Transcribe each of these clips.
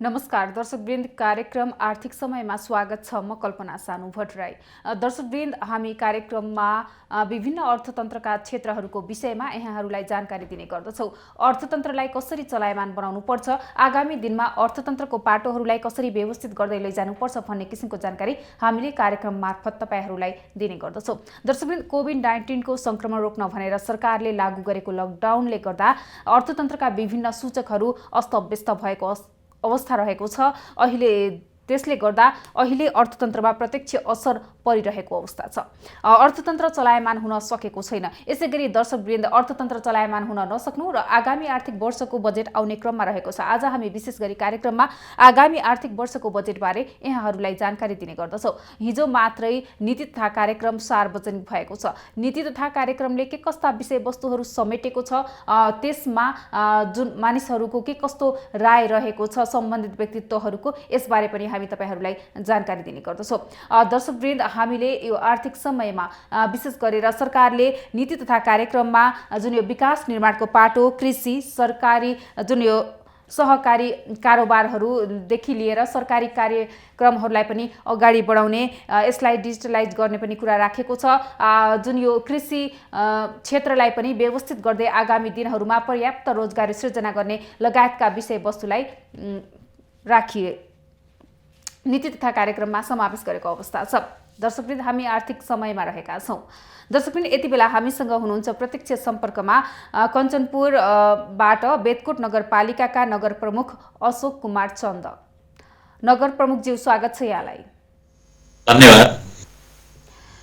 नमस्कार दर्शकवृन्द, कार्यक्रम आर्थिक समयमा स्वागत छ। म कल्पना सानु भट्टराई। दर्शकवृन्द, हामी कार्यक्रममा विभिन्न अर्थतन्त्रका क्षेत्रहरूको विषयमा यहाँहरूलाई जानकारी दिने गर्दछौँ। अर्थतन्त्रलाई कसरी चलायमान बनाउनु पर्छ, आगामी दिनमा अर्थतन्त्रको पाटोहरूलाई कसरी व्यवस्थित गर्दै लैजानुपर्छ भन्ने किसिमको जानकारी हामीले कार्यक्रम मार्फत तपाईहरूलाई दिने गर्दछौँ। दर्शकवृन्द, कोभिड-19 को संक्रमण रोक्न भनेर सरकारले लागू गरेको लकडाउनले गर्दा अर्थतन्त्रका विभिन्न सूचकहरू अस्तव्यस्त भएको अवस्था रहेको छ। त्यसले गर्दा अहिले अर्थतन्त्रमा प्रत्यक्ष असर परिरहेको अवस्था छ। अर्थतन्त्र चलायमान हुन सकेको छैन। यसैगरी दर्शकवृन्द, अर्थतन्त्र चलायमान हुन नसक्नु र आगामी आर्थिक वर्षको बजेट आउने क्रममा रहेको छ। आज हामी विशेष गरी कार्यक्रममा आगामी आर्थिक वर्षको बजेटबारे यहाँहरूलाई जानकारी दिने गर्दछौँ। हिजो मात्रै नीति तथा कार्यक्रम सार्वजनिक भएको छ। नीति तथा कार्यक्रमले के कस्ता विषयवस्तुहरू समेटेको छ, त्यसमा जुन मानिसहरूको के कस्तो राय रहेको छ, सम्बन्धित व्यक्तित्वहरूको, यसबारे पनि हामी तपाईहरूलाई जानकारी दिने गर्दछौँ। दर्शकवृन्द, हामीले यो आर्थिक समयमा विशेष गरेर सरकारले नीति तथा कार्यक्रममा जुन यो विकास निर्माणको पाटो, कृषि, सरकारी जुन यो सहकारी कारोबारहरूदेखि लिएर सरकारी कार्यक्रमहरूलाई पनि अगाडि बढाउने, यसलाई डिजिटलाइज गर्ने पनि कुरा राखेको छ। जुन यो कृषि क्षेत्रलाई पनि व्यवस्थित गर्दै आगामी दिनहरूमा पर्याप्त रोजगारी सृजना गर्ने लगायतका विषयवस्तुलाई नीति तथा कार्यक्रममा समावेश गरेको अवस्था छ। दर्शकवृन्द, हामी आर्थिक समयमा रहेका छौँ। दर्शकवृन्द, यति बेला हामीसँग हुनुहुन्छ प्रत्यक्ष सम्पर्कमा कञ्चनपुरबाट बेतकोट नगरपालिकाका नगर प्रमुख अशोक कुमार चन्द। नगर प्रमुखज्यू, स्वागत छ यहाँलाई। धन्यवाद।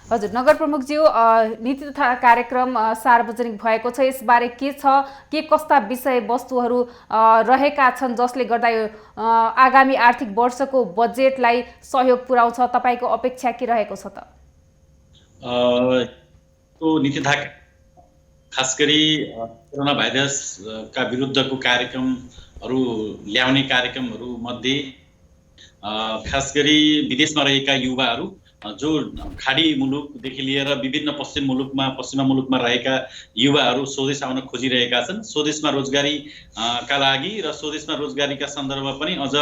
हजुर, नगर प्रमुखज्यू, नीति तथा कार्यक्रम सार्वजनिक भएको छ। यसबारे के छ, के कस्ता विषयवस्तुहरू रहेका छन् जसले गर्दा यो आगामी आर्थिक वर्षको बजेटलाई सहयोग पुर्याउँछ? तपाईँको अपेक्षा के रहेको छ त? नीति तथा खास गरी कोरोना भाइरसका विरुद्धको कार्यक्रमहरू ल्याउने कार्यक्रमहरू मध्ये खास गरी विदेशमा रहेका युवाहरू जो खाडी मुलुकदेखि लिएर विभिन्न पश्चिमा मुलुकमा रहेका युवाहरू स्वदेश आउन खोजिरहेका छन्। स्वदेशमा रोजगारी का लागि र स्वदेशमा रोजगारीका सन्दर्भमा पनि अझ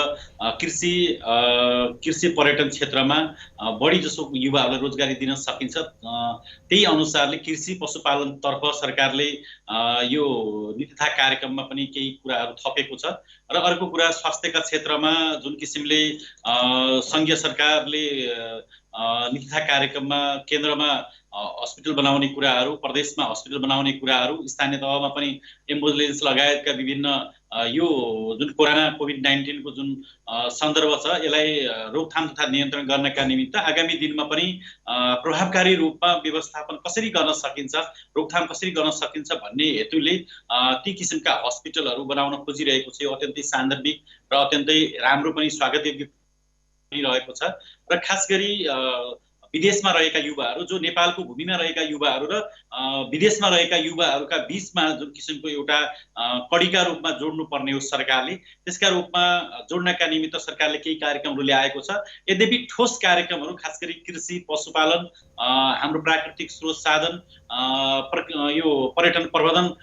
कृषि पर्यटन क्षेत्रमा बढी जसो युवाहरूलाई रोजगारी दिन सकिन्छ। त्यही अनुसारले कृषि पशुपालनतर्फ सरकारले यो नीति तथा कार्यक्रममा पनि केही कुराहरू थपेको छ। र अर्को कुरा, स्वास्थ्यका क्षेत्रमा जुन किसिमले सङ्घीय सरकारले नीति तथा कार्यक्रममा केन्द्रमा हस्पिटल बनाउने कुराहरू, प्रदेशमा हस्पिटल बनाउने कुराहरू, स्थानीय तहमा पनि एम्बुलेन्स लगायतका विभिन्न यो जुन कोभिड-19 को जुन सन्दर्भ छ, यसलाई रोकथाम तथा नियन्त्रण गर्नका निमित्त आगामी दिनमा पनि प्रभावकारी रूपमा व्यवस्थापन कसरी गर्न सकिन्छ, रोकथाम कसरी गर्न सकिन्छ भन्ने हेतुले ती किसिमका हस्पिटलहरू बनाउन खोजिरहेको छ। यो अत्यन्तै सान्दर्भिक र अत्यन्तै राम्रो पनि स्वागत रहेको छ। र खास गरी विदेशमा रहेका युवाहरू, जो नेपालको भूमिमा रहेका युवाहरू र विदेशमा रहेका युवाहरूका बीचमा जुन किसिमको एउटा कડીका रूपमा जोड्नु पर्ने हो सरकारले, त्यसका रूपमा जोड्नका निमित्त सरकारले केही कार्यक्रमहरू ल्याएको छ। यद्यपि ठोस कार्यक्रमहरू, खास गरी कृषि, पशुपालन, हाम्रो प्राकृतिक स्रोत साधन, यो पर्यटन प्रबन्धन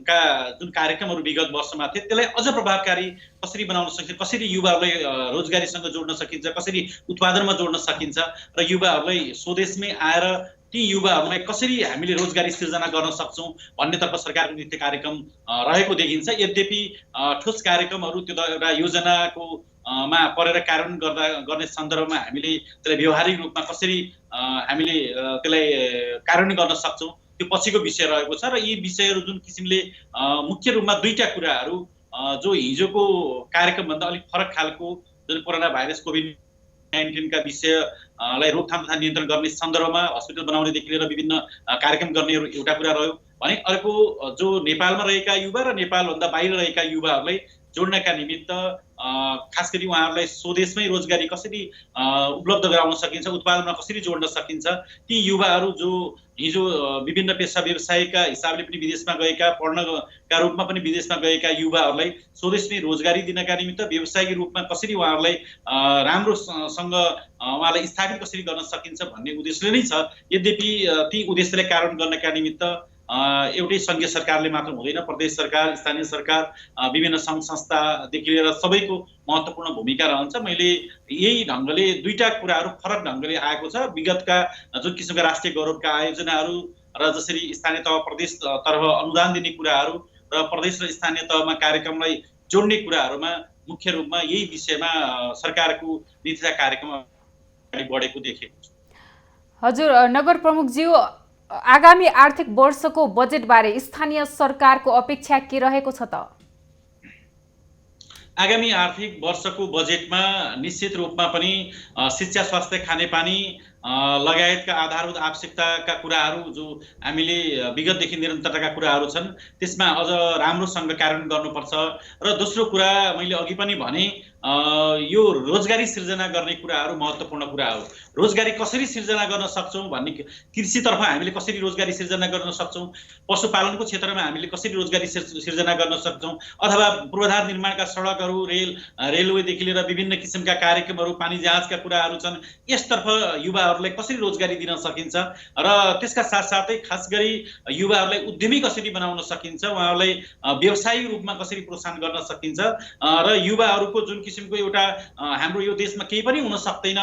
का जुन कार्यक्रमहरू विगत वर्षमा थिए, त्यसलाई अझ प्रभावकारी कसरी बनाउन सकिन्छ, कसरी युवाहरूलाई रोजगारीसँग जोड्न सकिन्छ, कसरी उत्पादनमा जोड्न सकिन्छ र युवाहरूलाई स्वदेशमै आएर ती युवाहरूलाई कसरी हामीले रोजगारी सिर्जना गर्न सक्छौँ भन्नेतर्फ सरकारको नीति कार्यक्रम रहेको देखिन्छ। यद्यपि ठोस कार्यक्रमहरू त्यो एउटा योजनाको मा परेर कार्यान्वयन गर्ने सन्दर्भमा हामीले त्यसलाई व्यावहारिक रूपमा कसरी हामीले त्यसलाई कार्यान्वयन गर्न सक्छौँ, त्यो पछिको विषय रहेको छ। र यी विषयहरू जुन किसिमले मुख्य रूपमा दुईटा कुराहरू जो हिजोको कार्यक्रमभन्दा अलिक फरक खालको, जुन कोरोना भाइरस कोभिड-19 का विषयलाई रोकथाम तथा नियन्त्रण गर्ने सन्दर्भमा हस्पिटल बनाउनेदेखि लिएर विभिन्न कार्यक्रम गर्ने एउटा कुरा रह्यो भने, अर्को जो नेपालमा रहेका युवा र नेपालभन्दा बाहिर रहेका युवाहरूलाई जोड्नका निमित्त खास गरी उहाँहरूलाई स्वदेशमै रोजगारी कसरी उपलब्ध गराउन सकिन्छ, उत्पादनमा कसरी जोड्न सकिन्छ, ती युवाहरू जो हिजो विभिन्न पेसा व्यवसायका हिसाबले पनि विदेशमा गएका, पढ्नका रूपमा पनि विदेशमा गएका युवाहरूलाई स्वदेशमै रोजगारी दिनका निमित्त व्यावसायिक रूपमा कसरी उहाँहरूलाई राम्रोसँग उहाँलाई स्थापित कसरी गर्न सकिन्छ भन्ने उद्देश्य नै छ। यद्यपि ती उद्देश्यलाई कार्यान्वयन गर्नका निमित्त एउटै सङ्घीय सरकारले मात्र हुँदैन, प्रदेश सरकार, स्थानीय सरकार, विभिन्न सङ्घ संस्थादेखि लिएर सबैको महत्त्वपूर्ण भूमिका रहन्छ। मैले यही ढङ्गले दुईटा कुराहरू फरक ढङ्गले आएको छ। विगतका जुन किसिमका राष्ट्रिय गौरवका आयोजनाहरू र जसरी स्थानीय तह प्रदेश तर्फ अनुदान दिने कुराहरू र प्रदेश र स्थानीय तहमा कार्यक्रमलाई जोड्ने कुराहरूमा मुख्य रूपमा यही विषयमा सरकारको नीतिका कार्यक्रम अगाडि बढेको देखेको छु। हजुर नगर प्रमुखज्यू, आगामी आर्थिक वर्षको बजेटबारे स्थानीय सरकारको अपेक्षा के रहेको छ त? आगामी आर्थिक वर्षको बजेटमा निश्चित रूपमा पनि शिक्षा, स्वास्थ्य, खानेपानी लगायतका आधारभूत आवश्यकताका कुराहरू जो हामीले विगतदेखि निरन्तरताका कुराहरू छन् त्यसमा अझ राम्रोसँग कार्यान्वयन गर्नुपर्छ। र दोस्रो कुरा मैले अघि पनि भने यो रोजगारी सिर्जना गर्ने कुराहरू महत्त्वपूर्ण कुरा हो। रोजगारी कसरी सिर्जना गर्न सक्छौँ भन्ने, कृषितर्फ हामीले कसरी रोजगारी सिर्जना गर्न सक्छौँ, पशुपालनको क्षेत्रमा हामीले कसरी रोजगारी सिर्जना गर्न सक्छौँ, अथवा पूर्वाधार निर्माणका सडकहरू, रेलवेदेखि लिएर विभिन्न किसिमका कार्यक्रमहरू, पानी जहाजका कुराहरू छन्, यसतर्फ युवाहरूलाई कसरी रोजगारी दिन सकिन्छ र त्यसका साथसाथै खास गरी युवाहरूलाई उद्यमी कसरी बनाउन सकिन्छ, उहाँहरूलाई व्यवसायिक रूपमा कसरी प्रोत्साहन गर्न सकिन्छ र युवाहरूको जुन किसिमको एउटा हाम्रो यो देशमा केही पनि हुन सक्दैन,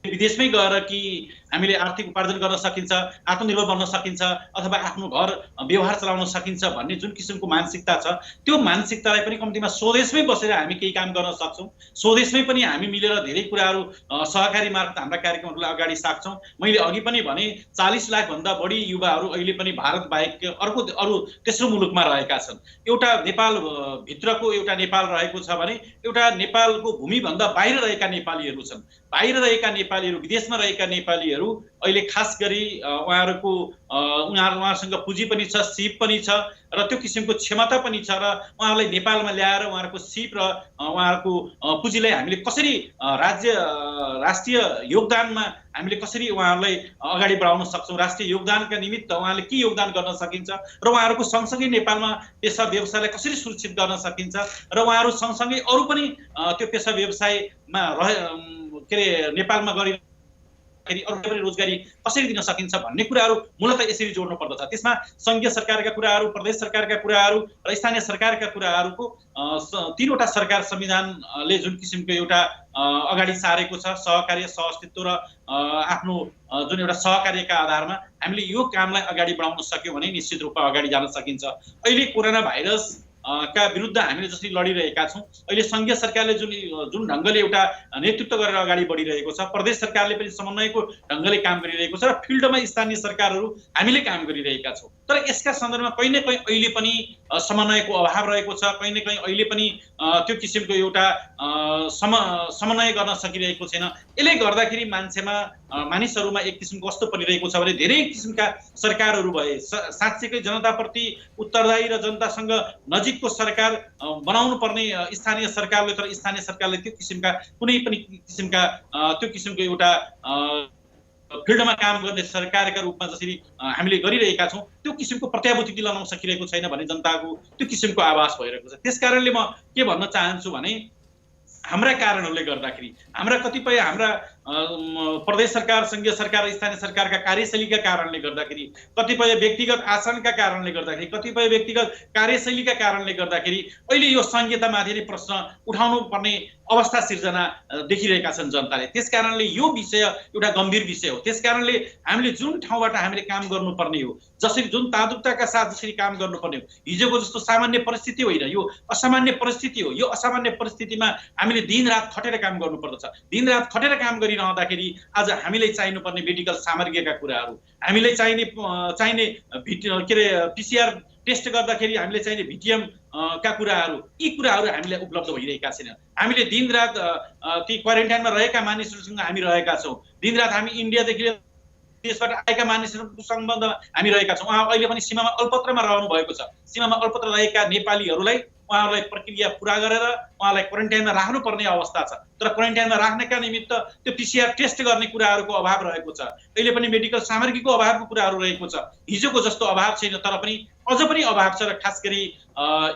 विदेशमै गएर कि हामीले आर्थिक उपार्जन गर्न सकिन्छ, आत्मनिर्भर बन्न सकिन्छ अथवा आफ्नो घर व्यवहार चलाउन सकिन्छ भन्ने जुन किसिमको मानसिकता छ, त्यो मानसिकतालाई पनि कम्तीमा स्वदेशमै बसेर हामी केही काम गर्न सक्छौँ। स्वदेशमै पनि हामी मिलेर धेरै कुराहरू सहकारी मार्फत हाम्रा कार्यक्रमहरूलाई अगाडि साग्छौँ। मैले अघि पनि भने 40 लाखभन्दा बढी युवाहरू अहिले पनि भारत बाहेक अरू तेस्रो मुलुकमा रहेका छन्। एउटा नेपाल भित्रको एउटा नेपाल रहेको छ भने एउटा नेपालको भूमिभन्दा बाहिर रहेका नेपालीहरू छन्। बाहिर रहेका नेपालीहरू, विदेशमा रहेका नेपालीहरू अहिले खास गरी उहाँहरूसँग पुँजी पनि छ, सिप पनि छ र त्यो किसिमको क्षमता पनि छ र उहाँहरूलाई नेपालमा ल्याएर उहाँहरूको सिप र उहाँहरूको पुँजीलाई हामीले कसरी राष्ट्रिय योगदानमा हामीले कसरी उहाँहरूलाई अगाडि बढाउन सक्छौँ, राष्ट्रिय योगदानका निमित्त उहाँले के योगदान गर्न सकिन्छ र उहाँहरूको सँगसँगै नेपालमा पेसा व्यवसायलाई कसरी सुरक्षित गर्न सकिन्छ र उहाँहरू सँगसँगै अरू पनि त्यो पेसा व्यवसायमा नेपालमा गरी अरूलाई पनि रोजगारी कसरी दिन सकिन्छ भन्ने कुराहरू मूलतः यसरी जोड्नु पर्दछ। त्यसमा सङ्घीय सरकारका कुराहरू, प्रदेश सरकारका कुराहरू र स्थानीय सरकारका कुराहरूको तीनवटा सरकार संविधानले जुन किसिमको एउटा अगाडि सारेको छ, सहकार्य, सहअस्तित्व र आफ्नो जुन एउटा सहकार्यका आधारमा हामीले यो कामलाई अगाडि बढाउन सक्यौँ भने निश्चित रूपमा अगाडि जान सकिन्छ। अहिले कोरोना भाइरस का विरुद्ध हामीले जसरी लडिरहेका छौँ, अहिले सङ्घीय सरकारले जुन ढङ्गले एउटा नेतृत्व गरेर अगाडि बढिरहेको छ, प्रदेश सरकारले पनि समन्वयको ढङ्गले काम गरिरहेको छ र फिल्डमा स्थानीय सरकारहरू हामीले काम गरिरहेका छौँ। तर यसका सन्दर्भमा कहीँ न कहीँ अहिले पनि समन्वयको अभाव रहेको छ, कहीँ न कहीँ अहिले पनि त्यो किसिमको एउटा समन्वय गर्न सकिरहेको छैन। यसले गर्दाखेरि मानिसहरूमा एक किसिमको कस्तो परिरहेको छ भने धेरै किसिमका सरकारहरू भए, साँच्चैकै जनताप्रति उत्तरदायी र जनतासँग नजिकको सरकार बनाउनु पर्ने स्थानीय सरकारले, तर स्थानीय सरकारले त्यो किसिमका कुनै पनि किसिमका त्यो किसिमको एउटा फिल्डमा काम गर्ने सरकारका रूपमा जसरी हामीले गरिरहेका छौँ त्यो किसिमको प्रत्याभूति दिलाउन सकिरहेको छैन भने जनताको त्यो किसिमको आवाज भइरहेको छ। त्यसकारणले म के भन्न चाहन्छु भने हाम्रा कारणहरूले गर्दाखेरि, हाम्रा कतिपय प्रदेश सरकार, सङ्घीय सरकार र स्थानीय सरकारका कार्यशैलीका कारणले गर्दाखेरि, कतिपय व्यक्तिगत आचरणका कारणले गर्दाखेरि, कतिपय व्यक्तिगत कार्यशैलीका कारणले गर्दाखेरि अहिले यो संहितामाथि नै प्रश्न उठाउनु पर्ने अवस्था सिर्जना देखिरहेका छन् जनताले। त्यसकारणले यो विषय एउटा गम्भीर विषय हो। त्यसकारणले हामीले जुन ठाउँबाट हामीले काम गर्नुपर्ने हो, जसरी जुन ताजुकताका साथ जसरी काम गर्नुपर्ने हो, हिजोको जस्तो सामान्य परिस्थिति होइन, यो असामान्य परिस्थिति हो। यो असामान्य परिस्थितिमा हामीले दिनरात खटेर काम गर्नुपर्दछ। दिनरात खटेर काम गरिरहँदाखेरि आज हामीलाई चाहिनुपर्ने मेडिकल सामग्रीका कुराहरू, हामीलाई चाहिने PCR टेस्ट गर्दाखेरि हामीले चाहिने VTM का कुराहरू, यी कुराहरू हामीलाई उपलब्ध भइरहेका छैन। हामीले दिनरात ती क्वारेन्टाइनमा रहेका मानिसहरूसँग हामी रहेका छौँ। दिनरात हामी इन्डियादेखि देशबाट आएका मानिसहरूको सम्बन्धमा हामी रहेका छौँ। उहाँ अहिले पनि सीमामा अल्पत्रमा रहनु भएको छ। सीमामा अल्पत्र रहेका नेपालीहरूलाई उहाँहरूलाई प्रक्रिया पुरा गरेर उहाँलाई क्वारेन्टाइनमा राख्नुपर्ने अवस्था छ। तर क्वारेन्टाइनमा राख्नका निमित्त त्यो PCR टेस्ट गर्ने कुराहरूको अभाव रहेको छ। अहिले पनि मेडिकल सामग्रीको अभावको कुराहरू रहेको छ। हिजोको जस्तो अभाव छैन, तर पनि अझ पनि अभाव छ र खास गरी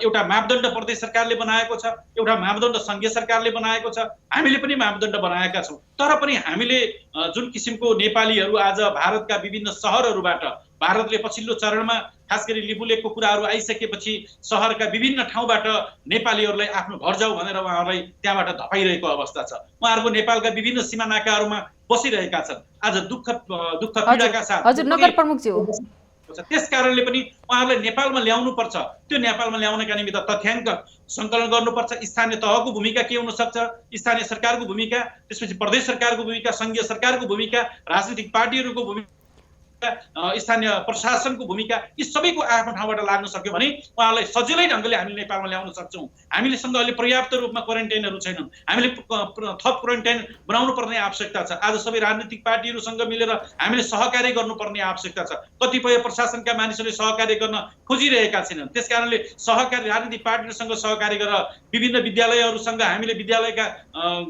एउटा मापदण्ड प्रदेश सरकारले बनाएको छ, एउटा मापदण्ड सङ्घीय सरकारले बनाएको छ, हामीले पनि मापदण्ड बनाएका छौँ। तर पनि हामीले जुन किसिमको नेपालीहरू आज भारतका विभिन्न सहरहरूबाट भारतले पछिल्लो चरणमा खास गरी लिपुलेकको कुराहरू आइसकेपछि सहरका विभिन्न ठाउँबाट नेपालीहरूलाई आफ्नो घर जाऊ भनेर उहाँहरूलाई त्यहाँबाट धपाइरहेको अवस्था छ। उहाँहरूको नेपालका विभिन्न सीमा नाकाहरूमा बसिरहेका छन् आज दुःख पीडाका साथ। हजुर नगर प्रमुखज्यू, त्यस कारणले पनि उहाँहरूलाई नेपालमा ल्याउनुपर्छ। त्यो नेपालमा ल्याउनका निमित्त तथ्याङ्क सङ्कलन गर्नुपर्छ। स्थानीय तहको भूमिका के हुन सक्छ, स्थानीय सरकारको भूमिका, त्यसपछि प्रदेश सरकारको भूमिका, सङ्घीय सरकारको भूमिका, राजनीतिक पार्टीहरूको भूमिका, स्थानीय प्रशासनको भूमिका, यी सबैको आफ्नो ठाउँबाट लाग्न सक्यो भने उहाँलाई सजिलै ढङ्गले हामीले नेपालमा ल्याउन सक्छौँ। हामीलेसँग अहिले पर्याप्त रूपमा क्वारेन्टाइनहरू छैनन्। हामीले थप क्वारेन्टाइन बनाउनु पर्ने आवश्यकता छ। आज सबै राजनीतिक पार्टीहरूसँग मिलेर हामीले सहकार्य गर्नुपर्ने आवश्यकता छ। कतिपय प्रशासनका मानिसहरूले सहकार्य गर्न खोजिरहेका छैनन्। त्यस कारणले सहकारी राजनीतिक पार्टीहरूसँग सहकार्य गरेर विभिन्न विद्यालयहरूसँग हामीले विद्यालयका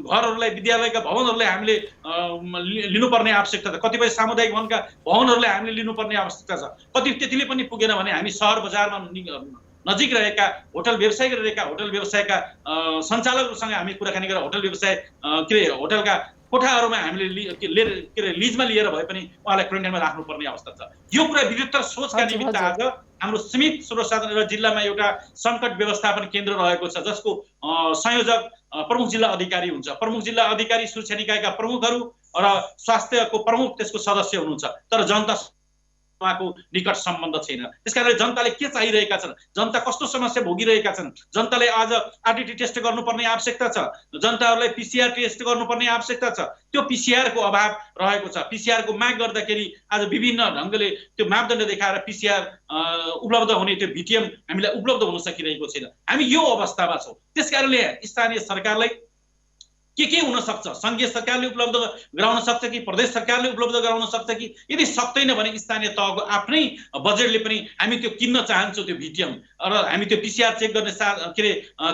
घरहरूलाई, विद्यालयका भवनहरूलाई हामीले लिनुपर्ने आवश्यकता छ। कतिपय सामुदायिक भवनका भवनहरूलाई हामीले लिनुपर्ने आवश्यकता छ। कति त्यतिले पनि पुगेन भने हामी सहर बजारमा नजिक रहेका होटल व्यवसाय गरिरहेका होटल व्यवसायका सञ्चालकहरूसँग हामी कुराकानी गरेर होटल व्यवसाय होटलका कोठाहरूमा हामीले लिजमा लिएर भए पनि उहाँलाई क्वारेन्टाइनमा राख्नुपर्ने अवस्था छ। यो कुरा विरुद्ध सोचका निमित्त आज हाम्रो सीमित स्रोत साधन जिल्लामा एउटा सङ्कट व्यवस्थापन केन्द्र रहेको छ, जसको संयोजक प्रमुख जिल्ला अधिकारी हुन्छ। प्रमुख जिल्ला अधिकारी सुरक्षा निकायका प्रमुखहरू र स्वास्थ्यको प्रमुख त्यसको सदस्य हुनुहुन्छ। तर जनता उहाँको निकट सम्बन्ध छैन। त्यसकारणले जनताले के चाहिरहेका छन्, जनता कस्तो समस्या भोगिरहेका छन्, जनताले आज आरटीटी टेस्ट गर्नुपर्ने आवश्यकता छ, जनताहरूलाई पीसीआर टेस्ट गर्नुपर्ने आवश्यकता छ। त्यो पीसीआरको अभाव रहेको छ। पीसीआरको माग गर्दाखेरि आज विभिन्न ढङ्गले त्यो मापदण्ड देखाएर पीसीआर उपलब्ध हुने त्यो भिटिएम हामीलाई उपलब्ध हुन सकिरहेको छैन। हामी यो अवस्थामा छौँ। त्यसकारणले स्थानीय सरकारलाई के हुन सक्छ, सङ्घीय सरकारले उपलब्ध गराउन सक्छ कि प्रदेश सरकारले उपलब्ध गराउन सक्छ कि, यदि सक्दैन भने स्थानीय तहको आफ्नै बजेटले पनि हामी त्यो किन्न चाहन्छौँ त्यो भिटिएम र हामी त्यो पीसीआर चेक गर्ने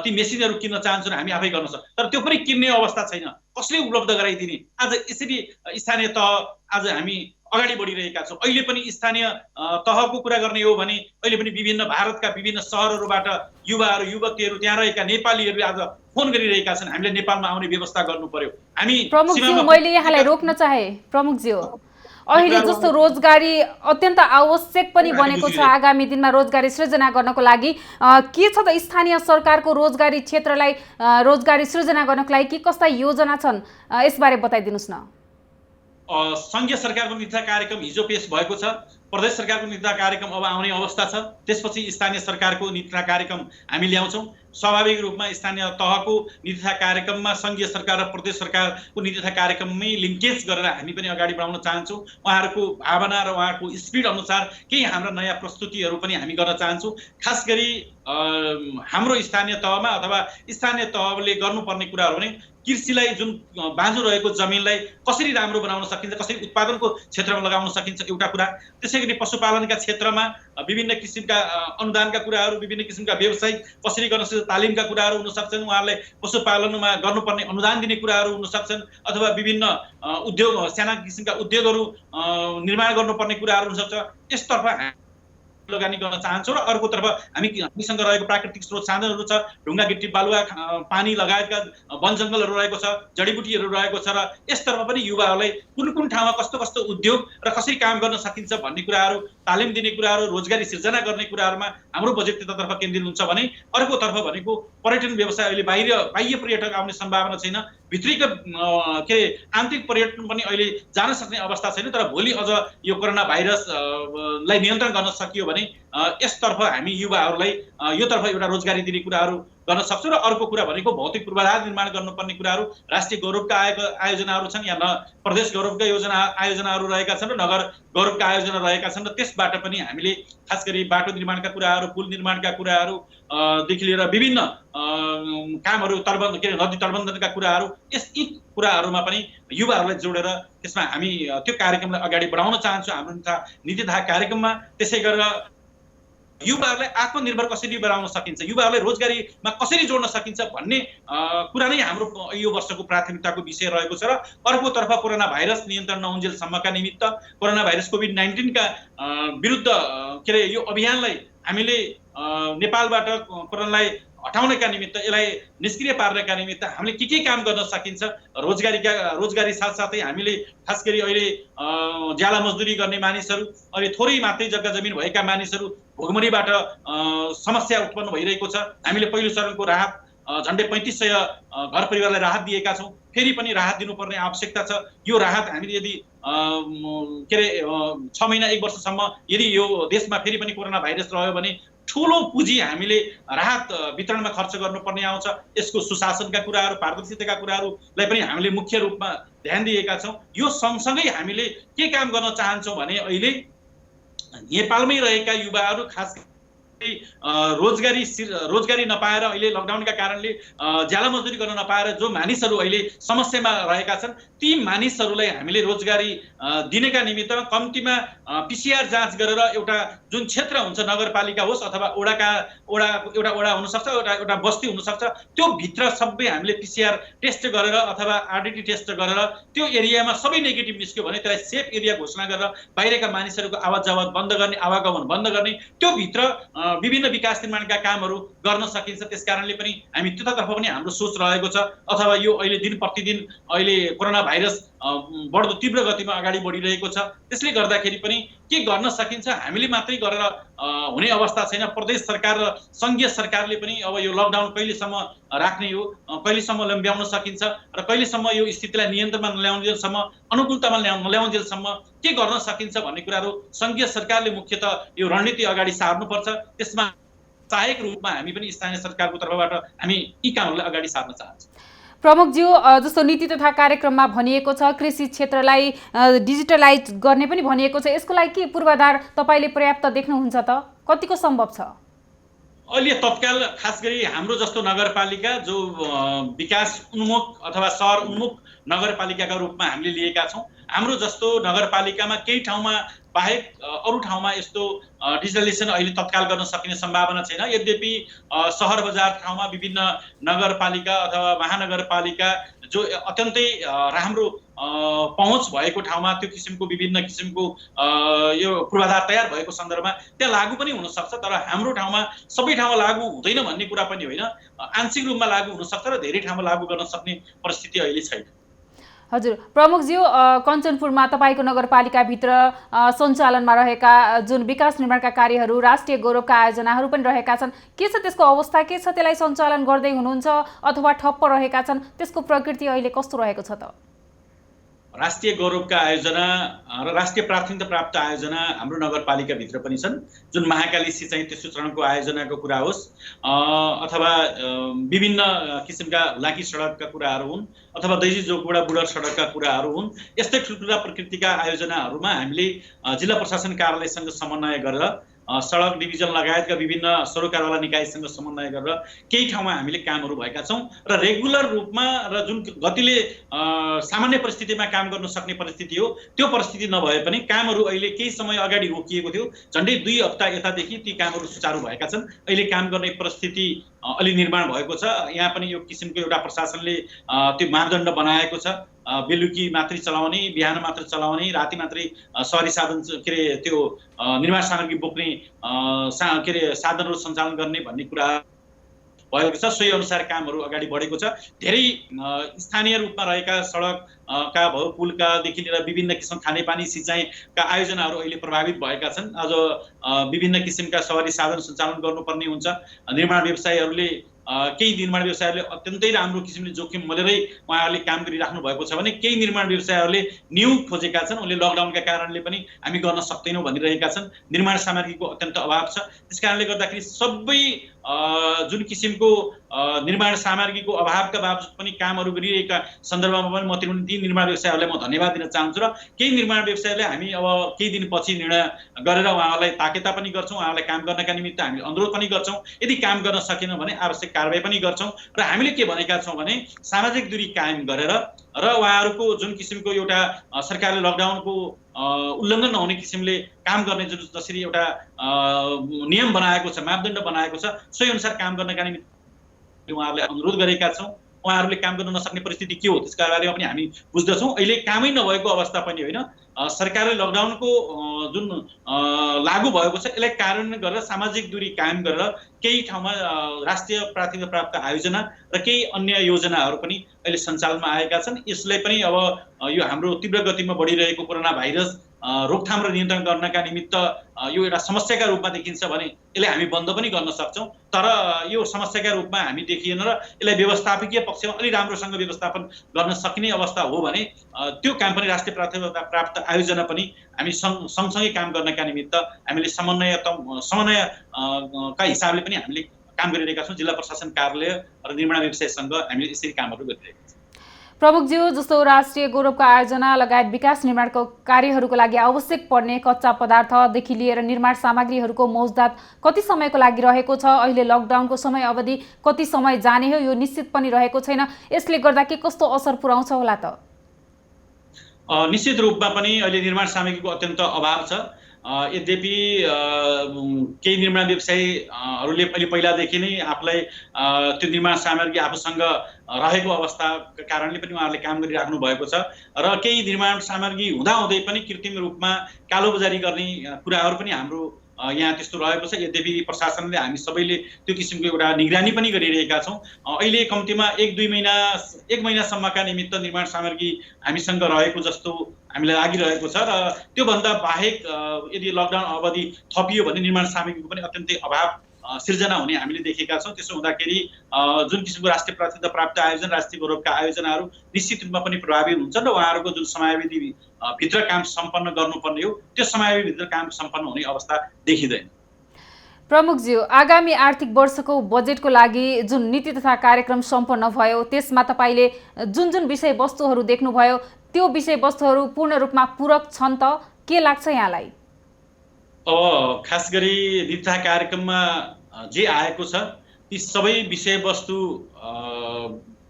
ती मेसिनहरू किन्न चाहन्छौँ, हामी आफै गर्न सक्छौँ। तर त्यो पनि किन्ने अवस्था छैन। कसले उपलब्ध गराइदिने? आज यसरी स्थानीय तह आज हामी अगाडि बढिरहेका छौँ। अहिले पनि स्थानीय तहको कुरा गर्ने हो भने अहिले पनि विभिन्न भारतका विभिन्न सहरहरूबाट युवाहरू युवतीहरू त्यहाँ रहेका नेपालीहरू आज फोन गरिरहेका छन्, हामीले नेपालमा आउने व्यवस्था गर्नु पर्यो। हामी प्रमुखज्यू, मैले यहाँलाई रोक्न चाहे। प्रमुखज्यू, अहिले जस्तो रोजगारी अत्यन्त आवश्यक पनि बनेको छ, आगामी दिनमा रोजगारी सृजना गर्नको लागि के छ त स्थानीय सरकारको रोजगारी क्षेत्रलाई रोजगारी सृजना गर्नको लागि के कस्ता योजना छन्, यसबारे बताइदिनुहोस् न। सङ्घीय सरकारको नीतिथा कार्यक्रम हिजो पेश भएको छ। प्रदेश सरकारको नीतिथा कार्यक्रम अब आउने अवस्था छ। त्यसपछि स्थानीय सरकारको नीतिथा कार्यक्रम हामी ल्याउँछौँ। स्वाभाविक रूपमा स्थानीय तहको नीतिथा कार्यक्रममा सङ्घीय सरकार र प्रदेश सरकारको नीतिथा कार्यक्रममै लिङ्केज गरेर हामी पनि अगाडि बढाउन चाहन्छौँ। उहाँहरूको भावना र उहाँहरूको स्पिड अनुसार केही हाम्रा नयाँ प्रस्तुतिहरू पनि हामी गर्न चाहन्छौँ। खास गरी हाम्रो स्थानीय तहमा अथवा स्थानीय तहले गर्नुपर्ने कुराहरू भने कृषिलाई जुन बाँझो रहेको जमिनलाई कसरी राम्रो बनाउन सकिन्छ, कसरी उत्पादनको क्षेत्रमा लगाउन सकिन्छ एउटा कुरा। त्यसै गरी पशुपालनका क्षेत्रमा विभिन्न किसिमका अनुदानका कुराहरू, विभिन्न किसिमका व्यवसाय कसरी गर्न सक्छ, तालिमका कुराहरू हुन सक्छन्। उहाँहरूलाई पशुपालनमा गर्नुपर्ने अनुदान दिने कुराहरू हुन सक्छन्, अथवा विभिन्न उद्योग साना किसिमका उद्योगहरू निर्माण गर्नुपर्ने कुराहरू हुन सक्छ। यसतर्फ लगानी गर्न चाहन्छौँ। र अर्कोतर्फ हामीसँग रहेको प्राकृतिक स्रोत साधनहरू छ, ढुङ्गा गिट्टी बालुवा पानी लगायतका वन जङ्गलहरू रहेको छ, जडीबुटीहरू रहेको छ। र यसतर्फ पनि युवाहरूलाई कुन कुन ठाउँमा कस्तो कस्तो उद्योग र कसरी काम गर्न सकिन्छ भन्ने कुराहरू, तालिम दिने कुराहरू, रोजगारी सिर्जना गर्ने कुराहरूमा हाम्रो बजेट त्यतातर्फ केन्द्रित हुन्छ भने अर्कोतर्फ भनेको पर्यटन व्यवसाय अहिले बाह्य पर्यटक आउने सम्भावना छैन। भित्रीको आन्तरिक पर्यटन पनि अहिले जान सक्ने अवस्था छैन। तर भोलि अझ यो कोरोना भाइरसलाई नियन्त्रण गर्न सकियो भने यसतर्फ हामी युवाहरूलाई योतर्फ एउटा रोजगारी दिने कुराहरू गर्न सक्छौँ। र अर्को कुरा भनेको भौतिक पूर्वाधार निर्माण गर्नुपर्ने कुराहरू, राष्ट्रिय गौरवका आयोजनाहरू छन्, या प्रदेश गौरवका आयोजनाहरू रहेका छन् र नगर गौरवका आयोजना रहेका छन्। र त्यसबाट पनि हामीले खास गरी बाटो निर्माणका कुराहरू, पुल निर्माणका कुराहरूदेखि लिएर विभिन्न कामहरू, नदी तटबन्धनका कुराहरू, यी कुराहरूमा पनि युवाहरूलाई जोडेर त्यसमा हामी त्यो कार्यक्रमलाई अगाडि बढाउन चाहन्छौँ हाम्रो नीतिथा कार्यक्रममा। त्यसै गरेर युवाहरूलाई आत्मनिर्भर कसरी बनाउन सकिन्छ, युवाहरूलाई रोजगारीमा कसरी जोड्न सकिन्छ भन्ने कुरा नै हाम्रो यो वर्षको प्राथमिकताको विषय रहेको छ। र अर्कोतर्फ कोरोना भाइरस नियन्त्रण नहुन्जेलसम्मका निमित्त कोरोना भाइरस कोभिड-19 का विरुद्ध यो अभियानलाई हामीले नेपालबाट कोरोनालाई हटाउनका निमित्त, यसलाई निष्क्रिय पार्नका निमित्त हामीले के काम गर्न सकिन्छ, रोजगारी साथसाथै हामीले खास गरी अहिले ज्याला मजदुरी गर्ने मानिसहरू, अहिले थोरै मात्रै जग्गा जमिन भएका मानिसहरू भोगमरीबाट समस्या उत्पन्न भइरहेको छ। हामीले पहिलो चरणको राहत झन्डै 3500 घर परिवारलाई राहत दिएका छौँ। फेरि पनि राहत दिनुपर्ने आवश्यकता छ। यो राहत हामीले यदि 6 महिना 1 वर्षसम्म यदि यो देशमा फेरि पनि कोरोना भाइरस रह्यो भने ठुलो पुँजी हामीले राहत वितरणमा खर्च गर्नुपर्ने आउँछ। यसको सुशासनका कुराहरू, पारदर्शिताका कुराहरूलाई पनि हामीले मुख्य रूपमा ध्यान दिएका छौँ। यो सँगसँगै हामीले के काम गर्न चाहन्छौँ भने अहिले नेपालमै रहेका युवाहरू खास रोजगारी नपाएर, अहिले लकडाउनका कारणले ज्याला मजदुरी गर्न नपाएर जो मानिसहरू अहिले समस्यामा रहेका छन्, ती मानिसहरूलाई हामीले रोजगारी दिनका निमित्त कम्तीमा PCR जाँच गरेर एउटा जुन क्षेत्र हुन्छ, नगरपालिका होस् अथवा एउटा वडा हुनसक्छ, एउटा बस्ती हुनसक्छ, त्यो भित्र सबै हामीले PCR टेस्ट गरेर अथवा RDT टेस्ट गरेर त्यो एरियामा सबै नेगेटिभ निस्क्यो भने त्यसलाई सेफ एरिया घोषणा गरेर बाहिरका मानिसहरूको आवाज जावत बन्द गर्ने, आवागमन बन्द गर्ने, त्यो भित्र विभिन्न विकास निर्माणका कामहरू गर्न सकिन्छ। त्यसकारणले पनि हामी त्यतातर्फ पनि हाम्रो सोच रहेको छ। अथवा यो अहिले दिन प्रतिदिन अहिले कोरोना भाइरस बढ्दो तीव्र गतिमा अगाडि बढिरहेको छ। त्यसले गर्दाखेरि पनि के गर्न सकिन्छ, हामीले मात्रै गरेर हुने अवस्था छैन। प्रदेश सरकार र सङ्घीय सरकारले पनि अब यो लकडाउन कहिलेसम्म राख्ने हो, कहिलेसम्म लम्ब्याउन सकिन्छ र कहिलेसम्म यो स्थितिलाई नियन्त्रणमा नल्याउन्जेलसम्म, अनुकूलतामा नल्याउन्जेलसम्म के गर्न सकिन्छ भन्ने कुराहरू सङ्घीय सरकारले मुख्यतः यो रणनीति अगाडि सार्नुपर्छ। त्यसमा सहायक रूपमा हामी पनि स्थानीय सरकारको तर्फबाट हामी यी कामहरूलाई अगाडि सार्न चाहन्छौँ। प्रमुखज्यू, जस्तो नीति तथा कार्यक्रममा भनिएको छ कृषि क्षेत्रलाई डिजिटलाइज गर्ने पनि भनिएको छ। यसको लागि के पूर्वाधार तपाईँले पर्याप्त देख्नुहुन्छ त? कतिको सम्भव छ? अहिले तत्काल खास गरी हाम्रो जस्तो नगरपालिका जो विकास उन्मुख अथवा सहर उन्मुख नगरपालिकाका रूपमा हामीले लिएका छौँ, हाम्रो जस्तो नगरपालिकामा केही ठाउँमा बाहेक अरू ठाउँमा यस्तो डिजिटलाइजेसन अहिले तत्काल गर्न सकिने सम्भावना छैन। यद्यपि सहर बजार ठाउँमा विभिन्न नगरपालिका अथवा महानगरपालिका जो अत्यन्तै राम्रो पहुँच भएको ठाउँमा त्यो किसिमको विभिन्न किसिमको यो पूर्वाधार तयार भएको सन्दर्भमा त्यहाँ लागू पनि हुनसक्छ। तर हाम्रो ठाउँमा सबै ठाउँमा लागू हुँदैन भन्ने कुरा पनि होइन, आंशिक रूपमा लागू हुनसक्छ र धेरै ठाउँमा लागू गर्न सक्ने परिस्थिति अहिले छैन। हजुर प्रमुखज्यू, कञ्चनपुरमा तपाईँको नगरपालिकाभित्र सञ्चालनमा रहेका जुन विकास निर्माणका कार्यहरू, राष्ट्रिय गौरवका आयोजनाहरू पनि रहेका छन्, के छ त्यसको अवस्था? के छ? त्यसलाई सञ्चालन गर्दै हुनुहुन्छ अथवा ठप्प रहेका छन्? त्यसको प्रकृति अहिले कस्तो रहेको छ त? राष्ट्रिय गौरवका आयोजना र राष्ट्रिय प्राथमिकता प्राप्त आयोजना हाम्रो नगरपालिकाभित्र पनि छन्। जुन महाकाली सिँचाइ तेस्रो चरणको आयोजनाको कुरा होस् अथवा विभिन्न किसिमका लाकी सडकका कुराहरू हुन् अथवा दैजी जोगबुढा बुढर सडकका कुराहरू हुन्, यस्तै ठुल्ठुला प्रकृतिका आयोजनाहरूमा हामीले जिल्ला प्रशासन कार्यालयसँग समन्वय गरेर सडक डिभिजन लगायतका विभिन्न सरोकारवाला निकायसँग समन्वय गरेर केही ठाउँमा हामीले कामहरू भएका छौँ र रेगुलर रूपमा र जुन गतिले सामान्य परिस्थितिमा काम गर्न सक्ने परिस्थिति हो त्यो परिस्थिति नभए पनि कामहरू अहिले केही समय अगाडि रोकिएको थियो। झन्डै 2 हप्ता यतादेखि ती कामहरू सुचारू भएका छन्। अहिले काम गर्ने परिस्थिति अलि निर्माण भएको छ। यहाँ पनि यो किसिमको एउटा प्रशासनले त्यो मापदण्ड बनाएको छ। बेलुकी मात्रै चलाउने, बिहान मात्र चलाउने, राति मात्रै सवारी साधन त्यो निर्माण सामग्री बोक्ने साधनहरू सञ्चालन गर्ने भन्ने कुरा भएको छ। सोही अनुसार कामहरू अगाडि बढेको छ। धेरै स्थानीय रूपमा रहेका सडकका भयो, पुलकादेखि लिएर विभिन्न किसिम खानेपानी सिँचाइका आयोजनाहरू अहिले प्रभावित भएका छन्। अझ विभिन्न किसिमका सवारी साधन सञ्चालन गर्नुपर्ने हुन्छ। निर्माण व्यवसायीहरूले केही निर्माण व्यवसायहरूले अत्यन्तै राम्रो किसिमले जोखिम मोलेरै उहाँहरूले काम गरिराख्नु भएको छ भने केही निर्माण व्यवसायहरूले न्यू खोजेका छन्। उनले लकडाउनका कारणले पनि हामी गर्न सक्दैनौँ भनिरहेका छन्। निर्माण सामग्रीको अत्यन्त अभाव छ। त्यसकारणले गर्दाखेरि सबै जुन किसिमको निर्माण सामग्रीको अभावका बावजुद पनि कामहरू गरिरहेका सन्दर्भमा पनि म ती निर्माण व्यवसायहरूलाई म धन्यवाद दिन चाहन्छु र केही निर्माण व्यवसायलाई हामी अब केही दिनपछि निर्णय गरेर उहाँहरूलाई ताकेता पनि गर्छौँ। उहाँहरूलाई काम गर्नका निमित्त हामीले अनुरोध पनि गर्छौँ। यदि काम गर्न सकेन भने आवश्यक कारबाही पनि गर्छौँ र हामीले के भनेका छौँ भने सामाजिक दूरी कायम गरेर र उहाँहरूको जुन किसिमको एउटा सरकारले लकडाउनको उल्लङ्घन नहुने किसिमले काम गर्ने जसरी एउटा नियम बनाएको छ, मापदण्ड बनाएको छ, सोही अनुसार काम गर्नका निमित्त उहाँहरूले अनुरोध गरेका छौँ। उहाँहरूले काम गर्न नसक्ने परिस्थिति के हो त्यसका बारेमा पनि हामी बुझ्दछौँ। अहिले कामै नभएको अवस्था पनि होइन, सरकारले लकडाउनको जुन लागू भएको छ यसलाई कार्यान्वयन गरेर सामाजिक दूरी कायम गरेर केही ठाउँमा राष्ट्रिय प्राथमिकता प्राप्त आयोजना र केही अन्य योजनाहरू पनि अहिले सञ्चालनमा आएका छन्। यसलाई पनि अब यो हाम्रो तीव्र गतिमा बढिरहेको कोरोना भाइरस रोकथाम र नियन्त्रण गर्नका निमित्त यो एउटा समस्याका रूपमा देखिन्छ भने यसलाई हामी बन्द पनि गर्न सक्छौँ, तर यो समस्याका रूपमा हामी देखिएन र यसलाई व्यवस्थापकीय पक्षमा अलि राम्रोसँग व्यवस्थापन गर्न सकिने अवस्था हो भने त्यो काम पनि राष्ट्रिय प्राथमिकता प्राप्त आयोजना पनि हामी सँगसँगै काम गर्नका निमित्त हामीले समन्वयका हिसाबले पनि हामीले काम गरिरहेका छौँ। जिल्ला प्रशासन कार्यालय र निर्माण व्यवसायसँग हामीले यसरी कामहरू गरिरहेका छौँ। प्रमुखज्यू, जस्तो राष्ट्रिय गौरवको आयोजना लगायत विकास निर्माणको कार्यहरूको लागि आवश्यक पर्ने कच्चा पदार्थदेखि लिएर निर्माण सामग्रीहरूको मौजदात कति समयको लागि रहेको छ? अहिले लकडाउनको समय अवधि कति समय जाने हो यो निश्चित पनि रहेको छैन। यसले गर्दा के कस्तो असर पुर्याउँछ होला त? निश्चित रूपमा पनि अहिले निर्माण सामग्रीको अत्यन्त अभाव छ। यद्यपि केही निर्माण व्यवसायीहरूले पहिलादेखि नै आफूलाई त्यो निर्माण सामग्री आफूसँग रहेको अवस्थाका कारणले पनि उहाँहरूले काम गरिराख्नु भएको छ र केही निर्माण सामग्री हुँदाहुँदै पनि कृत्रिम रूपमा कालोबजारी गर्ने कुराहरू पनि हाम्रो यहाँ त्यस्तो रहेको छ। यद्यपि प्रशासनले हामी सबैले त्यो किसिमको एउटा निगरानी पनि गरिरहेका छौँ। अहिले कम्तीमा एक महिनासम्मका निमित्त निर्माण सामग्री हामीसँग रहेको जस्तो हामीलाई लागिरहेको छ र त्योभन्दा बाहेक यदि लकडाउन अवधि थपियो भने निर्माण सामग्रीको पनि अत्यन्तै अभाव सिर्जना हुने हामीले देखेका छौँ। त्यसो हुँदाखेरि जुन किसिमको राष्ट्रिय प्राथमिकता प्राप्त आयोजना, राष्ट्रिय गौरवका आयोजनाहरू निश्चित रूपमा पनि प्रभावित हुन्छन् र उहाँहरूको जुन समयावधि भित्र काम सम्पन्न गर्नुपर्ने हो त्यो समयावधिभित्र काम सम्पन्न हुने अवस्था देखिँदैन। प्रमुखज्यू, आगामी आर्थिक वर्षको बजेटको लागि जुन नीति तथा कार्यक्रम सम्पन्न भयो त्यसमा तपाईँले जुन जुन विषयवस्तुहरू देख्नुभयो त्यो विषयवस्तुहरू पूर्ण रूपमा पूरक छन् त? के लाग्छ यहाँलाई? खास गरी नीति तथा कार्यक्रममा जे आएको छ ती सबै विषयवस्तु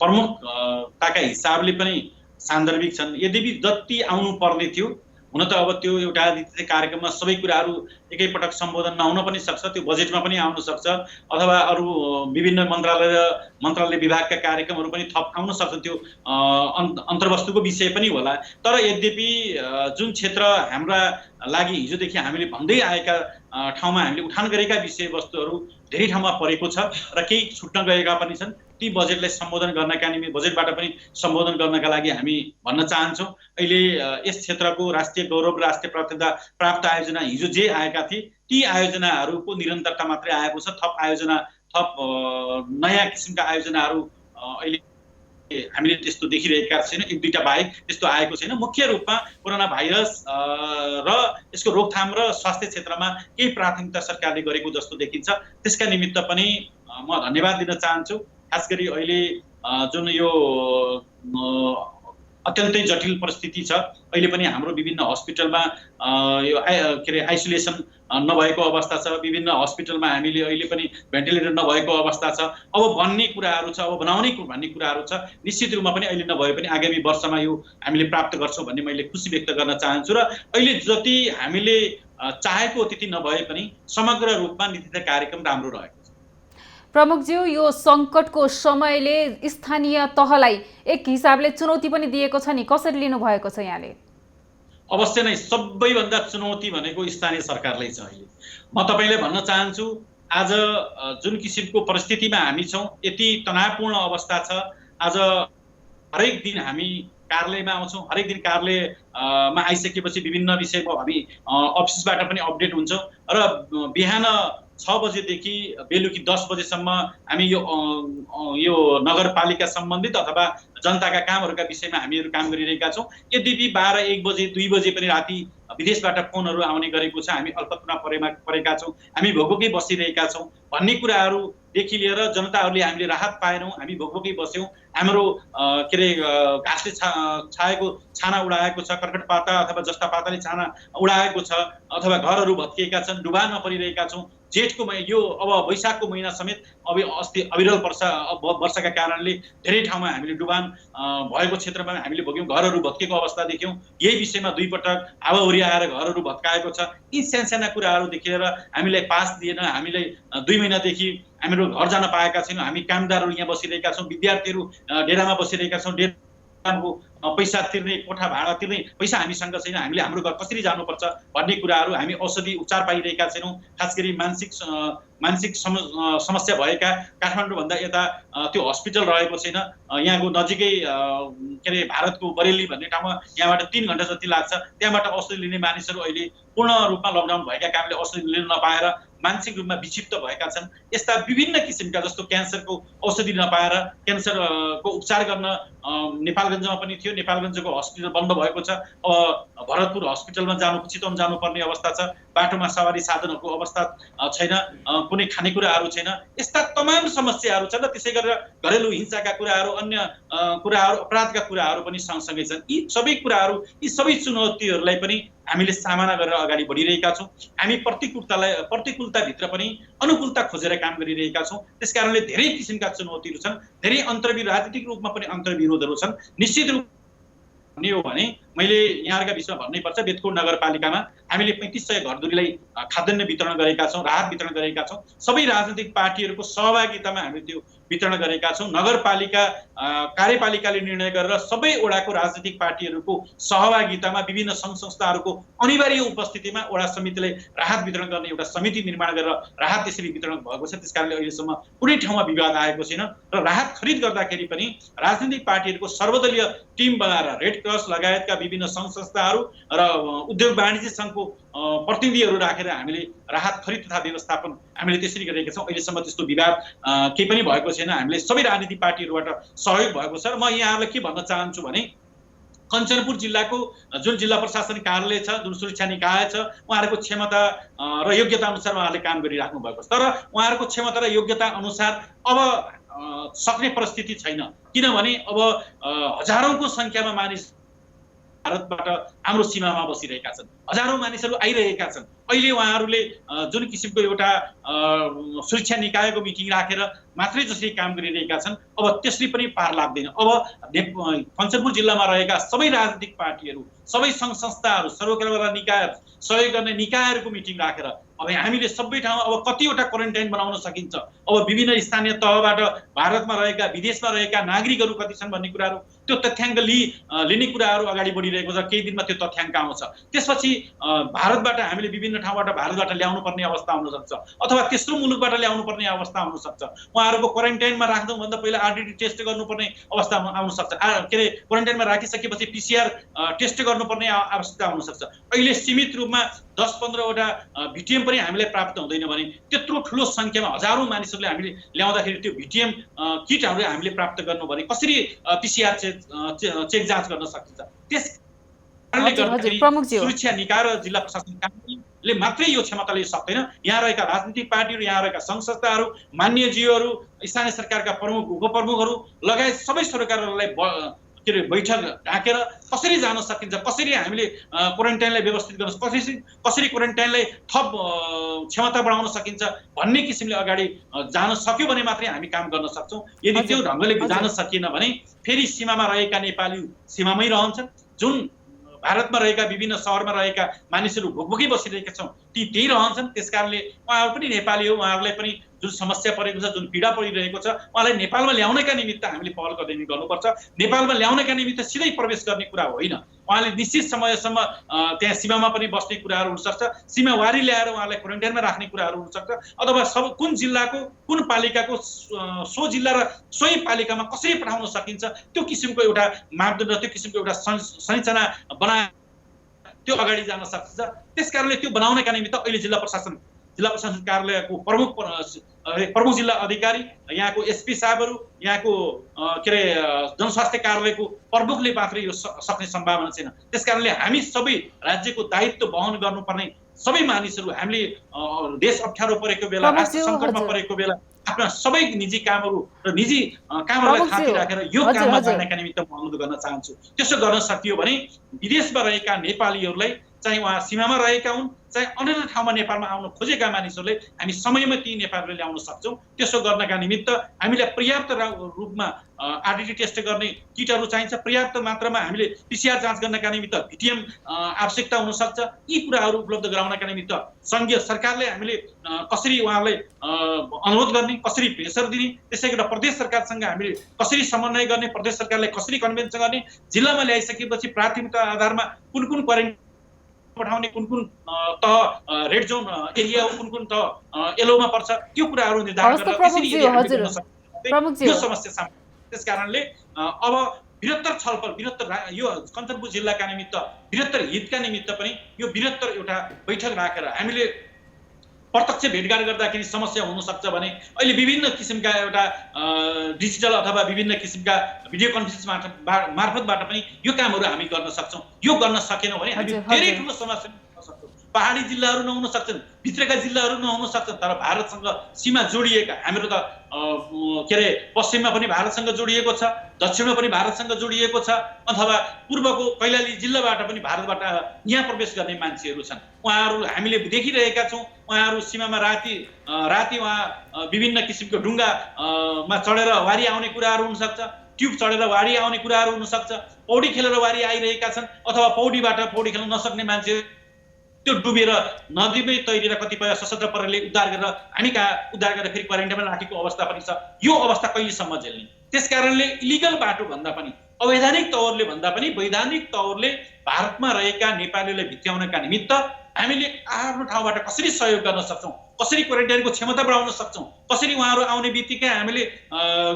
प्रमुखताका हिसाबले पनि सान्दर्भिक छन्। यद्यपि जति आउनु पर्ने थियो, हुन त अब त्यो एउटा नीति कार्यक्रममा सबै कुराहरू एकैपटक सम्बोधन नहुन पनि सक्छ, त्यो बजेटमा पनि आउन सक्छ अथवा अरू विभिन्न मन्त्रालय विभागका कार्यक्रमहरू पनि थप आउन सक्छ, त्यो अन्तर्वस्तुको विषय पनि होला। तर यद्यपि जुन क्षेत्र हाम्रा लागि हिजोदेखि हामीले भन्दै आएका ठाउँमा हामीले उठान गरेका विषयवस्तुहरू धेरै ठाउँमा परेको छ र केही छुट्न गएका पनि छन्। ती बजेटलाई सम्बोधन गर्नका निमित्त बजेटबाट पनि सम्बोधन गर्नका लागि हामी भन्न चाहन्छौँ अहिले यस क्षेत्रको राष्ट्रिय गौरव र राष्ट्रिय प्राथमिकता प्राप्त आयोजना हिजो जे आएका थिए ती आयोजनाहरूको निरन्तरता मात्रै आएको छ। थप नयाँ किसिमका आयोजनाहरू अहिले हामीले त्यस्तो देखिरहेका छैन, एक दुईटा बाहेक त्यस्तो आएको छैन। मुख्य रूपमा कोरोना भाइरस र यसको रोकथाम र स्वास्थ्य क्षेत्रमा केही प्राथमिकता सरकारले गरेको जस्तो देखिन्छ। त्यसका निमित्त पनि म धन्यवाद दिन चाहन्छु। खास गरी अहिले जुन यो अत्यन्तै जटिल परिस्थिति छ, अहिले पनि हाम्रो विभिन्न हस्पिटलमा यो आइसोलेसन नभएको अवस्था छ, विभिन्न हस्पिटलमा हामीले अहिले पनि भेन्टिलेटर नभएको अवस्था छ। अब बन्ने कुराहरू छ, अब बनाउने भन्ने कुराहरू छ। निश्चित रूपमा पनि अहिले नभए पनि आगामी वर्षमा यो हामीले प्राप्त गर्छौँ भन्ने मैले खुसी व्यक्त गर्न चाहन्छु। र अहिले जति हामीले चाहेको त्यति नभए पनि समग्र रूपमा नीति कार्यक्रम राम्रो रहेको। प्रमुखज्यू, यो सङ्कटको समयले स्थानीय तहलाई एक हिसाबले चुनौती पनि दिएको छ नि, कसरी लिनुभएको छ यहाँले? अवश्य नै सबैभन्दा चुनौती भनेको स्थानीय सरकारलाई छ। अहिले म तपाईँलाई भन्न चाहन्छु, आज जुन किसिमको परिस्थितिमा हामी छौँ, यति तनावपूर्ण अवस्था छ। आज हरेक दिन हामी कार्यालयमा आउँछौँ, हरेक दिन कार्यालयमा आइसकेपछि विभिन्न विषयमा हामी अफिसबाट पनि अपडेट हुन्छौँ र बिहान 6 बजेदेखि बेलुकी 10 बजेसम्म हामी यो नगरपालिका सम्बन्धित अथवा जनताका कामहरूका विषयमा हामीहरू काम गरिरहेका छौँ। यद्यपि 12, 1 बजे, 2 बजे पनि राति विदेशबाट फोनहरू आउने गरेको छ। हामी अल्पत्रमा परेका छौँ, हामी भोकभोकै बसिरहेका छौँ भन्ने कुराहरूदेखि लिएर जनताहरूले हामीले राहत पाएनौँ, हामी भोकभोकै बस्यौँ, हाम्रो घाँसले छाएको छाना उडाएको छ, कर्कट पाता अथवा जस्ता पाताले छाना उडाएको छ, अथवा घरहरू भत्किएका छन्, डुबानमा परिरहेका छौँ जेठको यो अब वैशाखको महिना समेत अब अस्ति अविरल वर्षाका कारणले धेरै ठाउँमा हामीले डुबान भएको क्षेत्रमा हामीले भोग्यौँ, घरहरू भत्केको अवस्था देख्यौँ। यही विषयमा 2 पटक हावाहुरी आएर घरहरू भत्काएको छ। यी साना कुराहरू देखेर हामीलाई पास दिएन, हामीलाई 2 महिनादेखि हामीहरू घर जान पाएका छैनौँ। हामी कामदारहरू यहाँ बसिरहेका छौँ, विद्यार्थीहरू डेरामा बसिरहेका छौँ। डेराको पैसा तिर्ने, कोठा भाडा तिर्ने पैसा हामीसँग छैन। हामीले हाम्रो घर कसरी जानुपर्छ भन्ने कुराहरू, हामी औषधि उपचार पाइरहेका छैनौँ। खास गरी मानसिक समस्या भएका काठमाडौँभन्दा यता त्यो हस्पिटल रहेको छैन। यहाँको नजिकै के अरे भारतको बरेली भन्ने ठाउँमा यहाँबाट 3 घण्टा जति लाग्छ। त्यहाँबाट औषधि लिने मानिसहरू अहिले पूर्ण रूपमा लकडाउन भएका कारणले औषधि लिन नपाएर मानसिक रूपमा विक्षिप्त भएका छन्। यस्ता विभिन्न किसिमका, जस्तो क्यान्सरको औषधि नपाएर क्यान्सरको उपचार गर्न नेपालगञ्जमा पनि थियो, नेपालगञ्जको हस्पिटल बन्द भएको छ। अब भरतपुर हस्पिटलमा चितवन जानुपर्ने अवस्था छ। बाटोमा सवारी साधनहरूको अवस्था छैन, कुनै खानेकुराहरू छैन। यस्ता तमाम समस्याहरू छन् र त्यसै गरेर घरेलु हिंसाका कुराहरू, अन्य कुराहरू, अपराधका कुराहरू पनि सँगसँगै छन्। यी सबै कुराहरू, यी सबै चुनौतीहरूलाई पनि हामीले सामना गरेर अगाडि बढिरहेका छौँ। हामी प्रतिकूलताभित्र पनि अनुकूलता खोजेर काम गरिरहेका छौँ। त्यसकारणले धेरै किसिमका चुनौतीहरू छन्, धेरै राजनीतिक रूपमा पनि अन्तर्विरोधहरू छन्। निश्चित रूप भन्ने हो भने मैले यहाँहरूका बिचमा भन्नै पर्छ, बेतकोट नगरपालिकामा हामीले 3500 घरधुरीलाई खाद्यान्न वितरण गरेका छौँ, राहत वितरण गरेका छौँ। सबै राजनीतिक पार्टीहरूको सहभागितामा हामीले त्यो वितरण गरेका छौँ। नगरपालिका कार्यपालिकाले निर्णय गरेर सबै वडाको राजनीतिक पार्टीहरूको सहभागितामा विभिन्न सङ्घ संस्थाहरूको अनिवार्य उपस्थितिमा वडा समितिले राहत वितरण गर्ने एउटा समिति निर्माण गरेर राहत त्यसरी वितरण भएको छ। त्यसकारणले अहिलेसम्म कुनै ठाउँमा विवाद आएको छैन र राहत खरिद गर्दाखेरि पनि राजनीतिक पार्टीहरूको सर्वदलीय टिम बनाएर रेड क्रस लगायतका विभिन्न सङ्घ संस्थाहरू र उद्योग वाणिज्य सङ्घको प्रतिनिधिहरू राखेर हामीले राहत खरिद तथा व्यवस्थापन हामीले त्यसरी गरिरहेका छौँ। अहिलेसम्म त्यस्तो विवाद केही पनि भएको छैन। हामीले सबै राजनीतिक पार्टीहरूबाट सहयोग भएको छ। र म यहाँहरूलाई के भन्न चाहन्छु भने कञ्चनपुर जिल्लाको जुन जिल्ला प्रशासन कार्यालय छ, जुन सुरक्षा निकाय छ, उहाँहरूको क्षमता र योग्यता अनुसार उहाँहरूले काम गरिराख्नु भएको छ। तर उहाँहरूको क्षमता र योग्यता अनुसार अब सक्ने परिस्थिति छैन, किनभने अब हजारौंको संख्यामा मानिस भारतबाट हाम्रो सीमामा बसिरहेका छन्। हजारौं मानिसहरू आइरहेका छन्। अहिले उहाँहरूले जुन किसिमको एउटा सुरक्षा निकायको मिटिङ राखेर मात्रै जसरी काम गरिरहेका छन्, अब त्यसले पनि पार लाग्दैन। अब कञ्चनपुर जिल्लामा रहेका सबै राजनीतिक पार्टीहरू, सबै सङ्घ संस्थाहरू, सर्वोदय निकाय, सहयोग गर्ने निकायहरूको मिटिङ राखेर अब हामीले सबै ठाउँमा अब कतिवटा क्वारेन्टाइन बनाउन सकिन्छ, अब विभिन्न स्थानीय तहबाट भारतमा रहेका, विदेशमा रहेका नागरिकहरू कति छन् भन्ने कुराहरू, त्यो तथ्याङ्क लिने कुराहरू अगाडि बढिरहेको छ। केही दिनमा त्यो तथ्याङ्क आउँछ। त्यसपछि भारतबाट हामीले विभिन्न ठाउँबाट भारतबाट ल्याउनु पर्ने अवस्था आउन सक्छ, अथवा तेस्रो मुलुकबाट ल्याउनु पर्ने अवस्था आउन सक्छ। उहाँहरूको क्वारेन्टाइनमा राख्नुभन्दा पहिला आरटिटी टेस्ट गर्नुपर्ने अवस्था आउन सक्छ। के अरे क्वारेन्टाइनमा राखिसकेपछि पिसिआर टेस्ट गर्नुपर्ने आवश्यकता आउन सक्छ। अहिले सीमित रूपमा 10-15 वटा भिटिएम पनि हामीलाई प्राप्त हुँदैन भने त्यत्रो ठुलो संख्यामा हजारौं मानिसहरूले हामीले ल्याउँदाखेरि त्यो भिटिएम किटहरू हामीले प्राप्त गर्नु भने कसरी पिसिआर चेक जाँच गर्न सकिन्छ। त्यस सुरक्षा निकाय र जिल्ला प्रशासन कार्यालयले मात्रै यो क्षमताले सक्दैन। यहाँ रहेका राजनीतिक पार्टीहरू, यहाँ रहेका सङ्घ संस्थाहरू, मान्यज्यूहरू, स्थानीय सरकारका प्रमुख उपप्रमुखहरू लगायत सबै सरकारहरूलाई बैठक ढाकेर कसरी जान सकिन्छ, कसरी हामीले क्वारेन्टाइनलाई व्यवस्थित गर्न, कसरी क्वारेन्टाइनलाई थप क्षमता बढाउन सकिन्छ भन्ने किसिमले अगाडि जान सक्यो भने मात्रै हामी काम गर्न सक्छौँ। यदि त्यो ढङ्गले जान सकिएन भने फेरि सीमामा रहेका नेपाली सीमामै रहन्छन्। जुन भारतमा रहेका विभिन्न शहरमा रहेका मानिसहरू भोकभोकै बसिरहेका छौँ, त्यही रहन्छन्। त्यसकारणले उहाँहरू पनि नेपाली हो, उहाँहरूलाई पनि जुन समस्या परेको छ, जुन पीडा परिरहेको छ, उहाँलाई नेपालमा ल्याउनका निमित्त हामीले पहल कदमी गर्नुपर्छ। नेपालमा ल्याउनका निमित्त सिधै प्रवेश गर्ने कुरा होइन। उहाँले निश्चित समयसम्म त्यहाँ सीमामा पनि बस्ने कुराहरू हुनसक्छ, सीमावारी ल्याएर उहाँलाई क्वारेन्टाइनमा राख्ने कुराहरू हुनसक्छ, अथवा कुन जिल्लाको, कुन पालिकाको सो जिल्ला र सोही पालिकामा कसरी पठाउन सकिन्छ त्यो किसिमको एउटा मापदण्ड, त्यो किसिमको एउटा संरचना बनाएर त्यो अगाडि जान सक्छ। त्यसकारणले त्यो बनाउनका निमित्त अहिले जिल्ला प्रशासन कार्यालयको प्रमुख जिल्ला अधिकारी, यहाँको एसपी साहबहरू, यहाँको के अरे जनस्वास्थ्य कार्यालयको प्रमुखले मात्रै यो सक्ने सम्भावना छैन। त्यसकारणले हामी सबै राज्यको दायित्व वहन गर्नुपर्ने सबै मानिसहरू, हामीले देश अप्ठ्यारो परेको बेला, राष्ट्र सङ्कटमा परेको बेला आफ्ना सबै निजी कामहरू र निजी कामहरूलाई थाती राखेर यो काममा जानका निमित्त म अनुरोध गर्न चाहन्छु। त्यसो गर्न सकियो भने विदेशमा रहेका नेपालीहरूलाई चाहे उहाँ सीमामा रहेका हुन् चाहे अन्य ठाउँमा नेपालमा आउन खोजेका मानिसहरूले हामी समयमा ती नेपालले ल्याउन सक्छौँ। त्यसो गर्नका निमित्त हामीलाई पर्याप्त रूपमा आरटिटी टेस्ट गर्ने किटहरू चाहिन्छ, पर्याप्त मात्रामा हामीले पिसिआर जाँच गर्नका निमित्त भिटिएम आवश्यकता हुनसक्छ। यी कुराहरू उपलब्ध गराउनका निमित्त सङ्घीय सरकारले हामीले कसरी उहाँलाई अनुरोध गर्ने, कसरी प्रेसर दिने, त्यसै गरी प्रदेश सरकारसँग हामीले कसरी समन्वय गर्ने, प्रदेश सरकारलाई कसरी कन्भिन्स गर्ने, जिल्लामा ल्याइसकेपछि प्राथमिकता आधारमा कुन कुन क्वारेन्टाइन पठाउने, कुन कुन तह रेड जोन एरिया हो, कुन कुन तह येलोमा पर्छ, त्यो कुराहरू निर्धारण गरेर कसरी यो समस्या सामना। त्यस कारणले अब बृहत्तर छलफल, बृहत्तर यो कञ्चनपुर जिल्लाका निमित्त बृहत्तर हितका निमित्त पनि यो बृहत्तर एउटा बैठक राखेर हामीले प्रत्यक्ष भेटघाट गर्दाखेरि समस्या हुनसक्छ भने अहिले विभिन्न किसिमका एउटा डिजिटल अथवा विभिन्न किसिमका भिडियो कन्फरेन्स मार्फतबाट पनि यो कामहरू हामी गर्न सक्छौँ। यो गर्न सकेनौँ भने हामी धेरै ठुलो समस्या हुन सक्छौँ। पहाडी जिल्लाहरू नहुन सक्छन्, भित्रका जिल्लाहरू नहुन सक्छन्, तर भारतसँग सीमा जोडिएका हाम्रो त के अरे पश्चिममा पनि भारतसँग जोडिएको छ, दक्षिणमा पनि भारतसँग जोडिएको छ, अथवा पूर्वको कैलाली जिल्लाबाट पनि भारतबाट यहाँ प्रवेश गर्ने मान्छेहरू छन्। उहाँहरू हामीले देखिरहेका छौँ, उहाँहरू सीमामा राति उहाँ विभिन्न किसिमको ढुङ्गामा चढेर वारी आउने कुराहरू हुनसक्छ, ट्युब चढेर वारी आउने कुराहरू हुनसक्छ, पौडी खेलेर वारी आइरहेका छन्, अथवा पौडी खेल्न नसक्ने मान्छे त्यो डुबेर नदीमै तैरेर कतिपय सशस्त्र प्रहरीले उद्धार गरेर हामी कहाँ उद्धार गरेर फेरि क्वारेन्टाइनमा राखेको अवस्था पनि छ। यो अवस्था कहिलेसम्म झेल्ने? त्यस कारणले इलिगल बाटो भन्दा पनि अवैधानिक तौरले भन्दा पनि वैधानिक तौरले भारतमा रहेका नेपालीलाई भित्र्याउनका निमित्त हामीले आफ्नो ठाउँबाट कसरी सहयोग गर्न सक्छौँ, कसरी क्वारेन्टाइनको क्षमता बढाउन सक्छौँ, कसरी उहाँहरू आउने बित्तिकै हामीले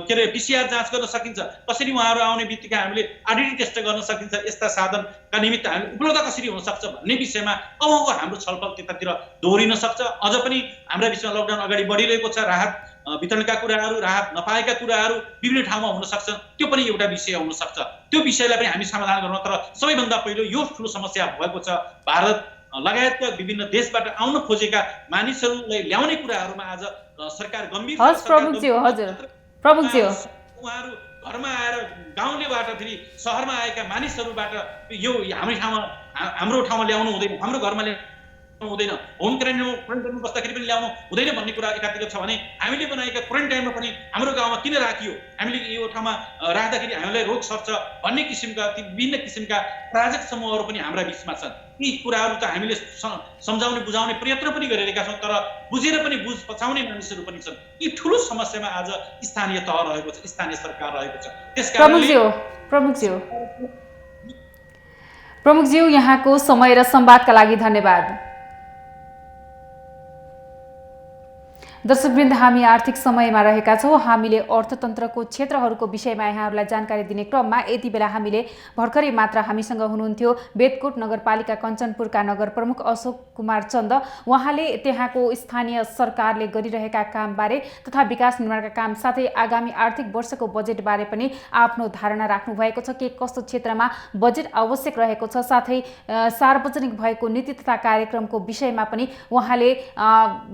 के अरे पिसिआर जाँच गर्न सकिन्छ, कसरी उहाँहरू आउने बित्तिकै हामीले आरटिटी टेस्ट गर्न सकिन्छ, यस्ता साधनका निमित्त हामी उपलब्ध कसरी हुन सक्छ भन्ने विषयमा अब हाम्रो छलफल त्यतातिर दोहोरिन सक्छ। अझ पनि हाम्रा बिचमा लकडाउन अगाडि बढिरहेको छ, राहत वितरणका कुराहरू, राहत नपाएका कुराहरू विभिन्न ठाउँमा हुन सक्छ, त्यो पनि एउटा विषय हुन सक्छ। त्यो विषयलाई पनि हामी समाधान गर्नु, तर सबैभन्दा पहिलो यो ठुलो समस्या भएको छ भारत लगायतका विभिन्न देशबाट आउन खोजेका मानिसहरूलाई ल्याउने कुराहरूमा आज सरकार गम्भीर उहाँहरू घरमा आएर गाउँलेबाट फेरि सहरमा आएका मानिसहरूबाट यो हाम्रो ठाउँमा ल्याउनु हुँदैन, हाम्रो घरमा हुँदैन, होम क्वारेन्टाइनमा बस्दाखेरि पनि ल्याउनु हुँदैन भन्ने कुरा एकातिर छ भने हामीले बनाएका क्वारेन्टाइनमा पनि हाम्रो गाउँमा किन राखियो, हामीले यो ठाउँमा राख्दाखेरि हामीलाई रोग सर्छ भन्ने किसिमका विभिन्न किसिमका प्रायोजक समूहहरू पनि हाम्रा बिचमा छन्। यी कुराहरू त हामीले सम्झाउने बुझाउने प्रयत्न पनि गरिरहेका छौँ, तर बुझेर पनि बुझ पछाउने मानिसहरू पनि छन्। यी ठुलो समस्यामा आज स्थानीय तह रहेको छ, स्थानीय सरकार रहेको छ। त्यसकारणले प्रमुखज्यू यहाँको समय र संवादका लागि धन्यवाद। दर्शकवृन्द, हामी आर्थिक समयमा रहेका छौँ। हामीले अर्थतन्त्रको क्षेत्रहरूको विषयमा यहाँहरूलाई जानकारी दिने क्रममा यति बेला हामीले भर्खरै मात्र हामीसँग हुनुहुन्थ्यो बेदकोट नगरपालिका कञ्चनपुरका नगर प्रमुख अशोक कुमार चन्द। उहाँले त्यहाँको स्थानीय सरकारले गरिरहेका कामबारे तथा विकास निर्माणका काम साथै आगामी आर्थिक वर्षको बजेटबारे पनि आफ्नो धारणा राख्नु भएको छ। के कस्तो क्षेत्रमा बजेट आवश्यक रहेको छ, साथै सार्वजनिक भएको नीति तथा कार्यक्रमको विषयमा पनि उहाँले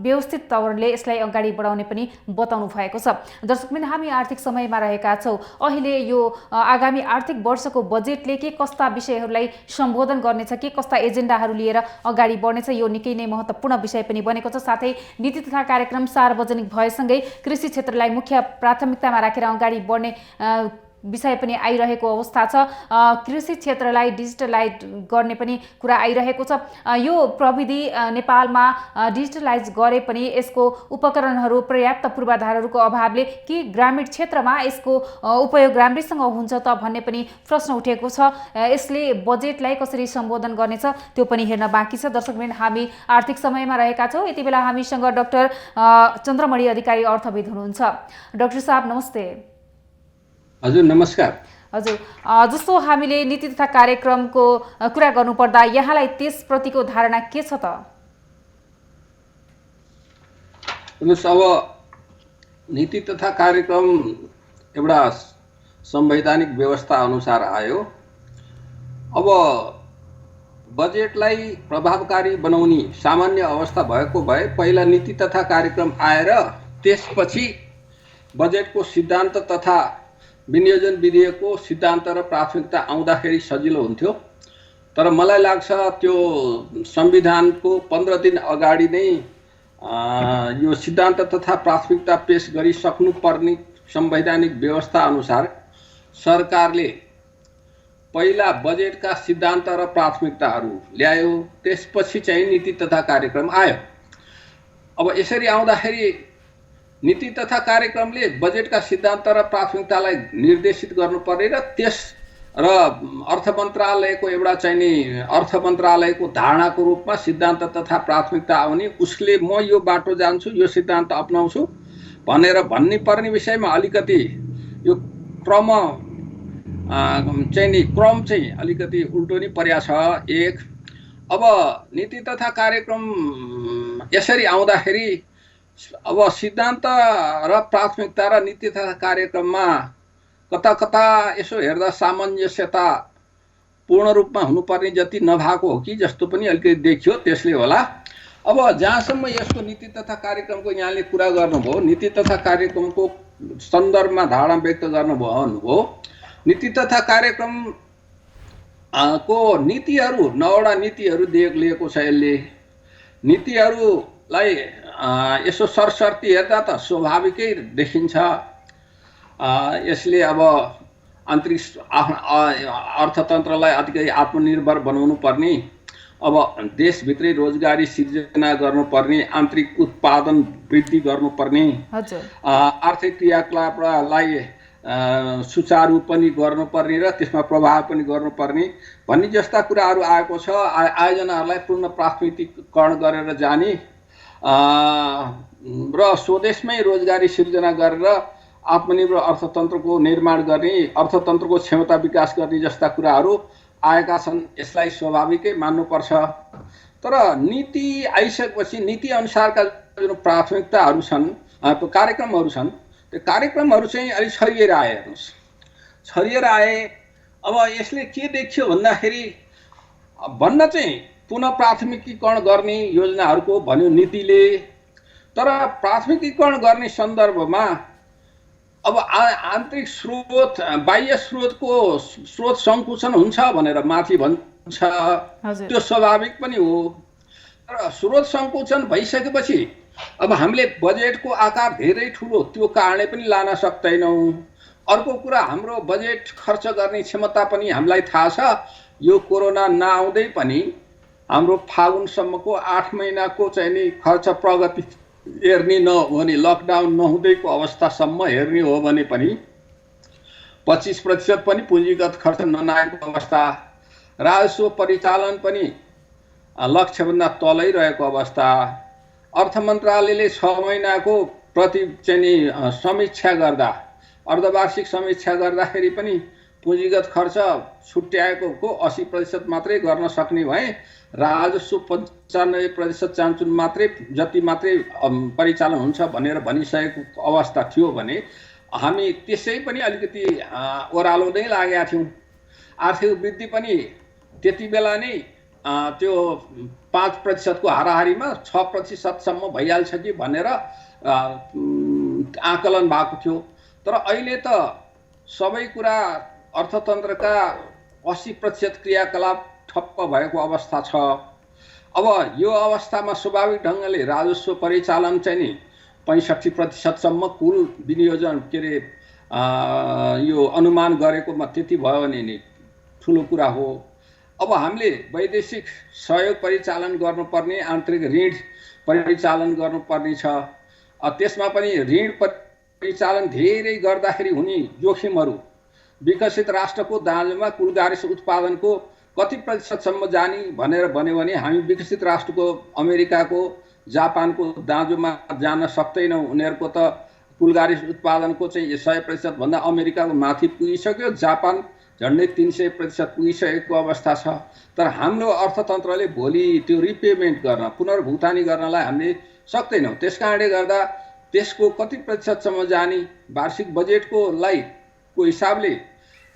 व्यवस्थित तवरले यसलाई अगाडि बढाउने पनि बताउनु भएको छ। दर्शकवृन्द, हामी आर्थिक समयमा रहेका छौँ। अहिले यो आगामी आर्थिक वर्षको बजेटले के कस्ता विषयहरूलाई सम्बोधन गर्नेछ, के कस्ता एजेन्डाहरू लिएर अगाडि बढ्नेछ, यो निकै नै महत्त्वपूर्ण विषय पनि बनेको छ। साथै नीति तथा कार्यक्रम सार्वजनिक भएसँगै कृषि क्षेत्रलाई मुख्य प्राथमिकतामा राखेर अगाडि बढ्ने विषय पनि आइरहेको अवस्था छ। कृषि क्षेत्रलाई डिजिटलाइज गर्ने पनि कुरा आइरहेको छ। यो प्रविधि नेपालमा डिजिटलाइज गरे पनि यसको उपकरणहरू पर्याप्त पूर्वाधारहरूको अभावले कि ग्रामीण क्षेत्रमा यसको उपयोग राम्रैसँग हुन्छ त भन्ने पनि प्रश्न उठेको छ। यसले बजेटलाई कसरी सम्बोधन गर्नेछ त्यो पनि हेर्न बाँकी छ। दर्शकवृन्द, हामी आर्थिक समयमा रहेका छौँ। यति बेला हामीसँग डाक्टर चन्द्रमणि अधिकारी अर्थविद हुनुहुन्छ। डाक्टर साहब नमस्ते। हजुर नमस्कार। हजुर, जस्तो हामीले नीति तथा कार्यक्रमको कुरा गर्नुपर्दा यहाँलाई त्यसप्रतिको धारणा के छ त? अब नीति तथा कार्यक्रम एउटा संवैधानिक व्यवस्था अनुसार आयो। अब बजेटलाई प्रभावकारी बनाउने सामान्य अवस्था भएको भए पहिला नीति तथा कार्यक्रम आएर त्यसपछि बजेटको सिद्धान्त तथा विनियोजन विधेयकको सिद्धान्त र प्राथमिकता आउँदाखेरि सजिलो हुन्थ्यो। तर मलाई लाग्छ त्यो संविधानको 15 दिन अगाडि नै यो सिद्धान्त तथा प्राथमिकता पेश गरिसक्नुपर्ने संवैधानिक व्यवस्था अनुसार सरकारले पहिला बजेटका सिद्धान्त र प्राथमिकताहरू ल्यायो, त्यसपछि चाहिँ नीति तथा कार्यक्रम आयो। अब यसरी आउँदाखेरि नीति तथा कार्यक्रमले बजेटका सिद्धान्त र प्राथमिकतालाई निर्देशित गर्नुपर्ने र अर्थ मन्त्रालयको एउटा चाहिँ नि अर्थ मन्त्रालयको धारणाको रूपमा सिद्धान्त तथा प्राथमिकता आउने, उसले म यो बाटो जान्छु, यो सिद्धान्त अपनाउँछु भनेर भन्ने पर्ने विषयमा अलिकति यो क्रम चाहिँ अलिकति उल्टो नै पर्या छ। एक, अब नीति तथा कार्यक्रम यसरी आउँदाखेरि अब सिद्धान्त र प्राथमिकता र नीति तथा कार्यक्रममा कता कता यसो हेर्दा सामञ्जस्यता पूर्ण रूपमा हुनुपर्ने जति नभएको हो कि जस्तो पनि अलिकति देखियो। त्यसले होला अब जहाँसम्म यसको नीति तथा कार्यक्रमको यहाँले कुरा गर्नुभयो, नीति तथा कार्यक्रमको सन्दर्भमा धारणा व्यक्त गर्नुभयो। नीति तथा कार्यक्रम को नीतिहरू 9वटा नीतिहरू लिएको छ। यसले नीतिहरूलाई यसो सरसर्ती हेर्दा त स्वाभाविकै देखिन्छ। यसले अब आन्तरिक अर्थतन्त्रलाई अधिकै आत्मनिर्भर बनाउनु पर्ने, अब देशभित्रै रोजगारी सिर्जना गर्नुपर्ने, आन्तरिक उत्पादन वृद्धि गर्नुपर्ने, आर्थिक क्रियाकलापलाई सुचारू पनि गर्नुपर्ने र त्यसमा प्रभाव पनि गर्नुपर्ने भन्ने जस्ता कुराहरू आएको छ। आयोजनाहरूलाई पूर्ण प्राथमिकीकरण गरेर जाने र स्वदेशमै रोजगारी सिर्जना गरेर आत्मनिर्भर अर्थतन्त्रको निर्माण गर्ने, अर्थतन्त्रको क्षमता विकास गर्ने जस्ता कुराहरू आएका छन्। यसलाई स्वाभाविकै मान्नुपर्छ। तर नीति आइसकेपछि नीति अनुसारका जुन प्राथमिकताहरू छन्, कार्यक्रमहरू छन्, त्यो कार्यक्रमहरू चाहिँ अलिक छरिएर आए। हेर्नुहोस्, छरिएर आए। अब यसले के देखियो भन्दाखेरि भन्न चाहिँ पुनः प्राथमिकीकरण गर्ने योजनाहरूको भन्यो नीतिले, तर प्राथमिकीकरण गर्ने सन्दर्भमा अब आन्तरिक स्रोत, बाह्य स्रोत सङ्कुचन हुन्छ भनेर माथि भन्छ, त्यो स्वाभाविक पनि हो। तर स्रोत सङ्कुचन भइसकेपछि अब हामीले बजेटको आकार धेरै ठुलो त्यो कारणले पनि लान सक्दैनौँ। अर्को कुरा, हाम्रो बजेट खर्च गर्ने क्षमता पनि हामीलाई थाहा छ। यो कोरोना नआउँदै पनि हाम्रो फागुनसम्मको 8 महिनाको चाहिँ नि खर्च प्रगति हेर्ने नहो भने, लकडाउन नहुँदैको अवस्थासम्म हेर्ने हो भने पनि 25% पनि पुँजीगत खर्च नआएको अवस्था, राजस्व परिचालन पनि लक्ष्यभन्दा तलै रहेको अवस्था, अर्थ मन्त्रालयले 6 महिनाको प्रति चाहिँ नि समीक्षा गर्दा, अर्धवार्षिक समीक्षा गर्दाखेरि पनि पुँजीगत खर्च छुट्याएको 80% मात्रै गर्न सक्ने भए, राजस्व 95% चान्चुन मात्रै जति मात्रै परिचालन हुन्छ भनेर भनिसकेको अवस्था थियो भने हामी त्यसै पनि अलिकति ओह्रालो नै लागेका थियौँ। आर्थिक वृद्धि पनि त्यति बेला नै त्यो 5% को हाराहारीमा 6% सम्म भइहाल्छ कि भनेर आकलन भएको थियो। तर अहिले त सबै कुरा अर्थतन्त्रका 80% क्रियाकलाप ठप्प भएको अवस्था छ। अब यो अवस्थामा स्वाभाविक ढङ्गले राजस्व परिचालन चाहिँ नि 65% सम्म कुल विनियोजन के अरे यो अनुमान गरेकोमा त्यति भयो भने नि ठुलो कुरा हो। अब हामीले वैदेशिक सहयोग परिचालन गर्नुपर्ने, आन्तरिक ऋण परिचालन गर्नुपर्ने छ। त्यसमा पनि ऋण परिचालन धेरै गर्दाखेरि हुने जोखिमहरू, विकसित राष्ट्रको दाँजोमा कुल गार्हस्थ्य उत्पादनको कति प्रतिशतसम्म जाने भनेर भन्यो भने हामी विकसित राष्ट्रको अमेरिकाको, जापानको दाँजोमा जान सक्दैनौँ। उनीहरूको त कुल गार्हस्थ्य उत्पादनको चाहिँ 100% भन्दा अमेरिकाको माथि पुगिसक्यो, जापान झन्डै 300% पुगिसकेको अवस्था छ। तर हाम्रो अर्थतन्त्रले भोलि त्यो रिपेमेन्ट गर्न, पुनर्भुक्तानी गर्नलाई हामीले सक्दैनौँ। त्यसकारणले गर्दा त्यसको कति प्रतिशतसम्म जाने, वार्षिक बजेटको हिसाबले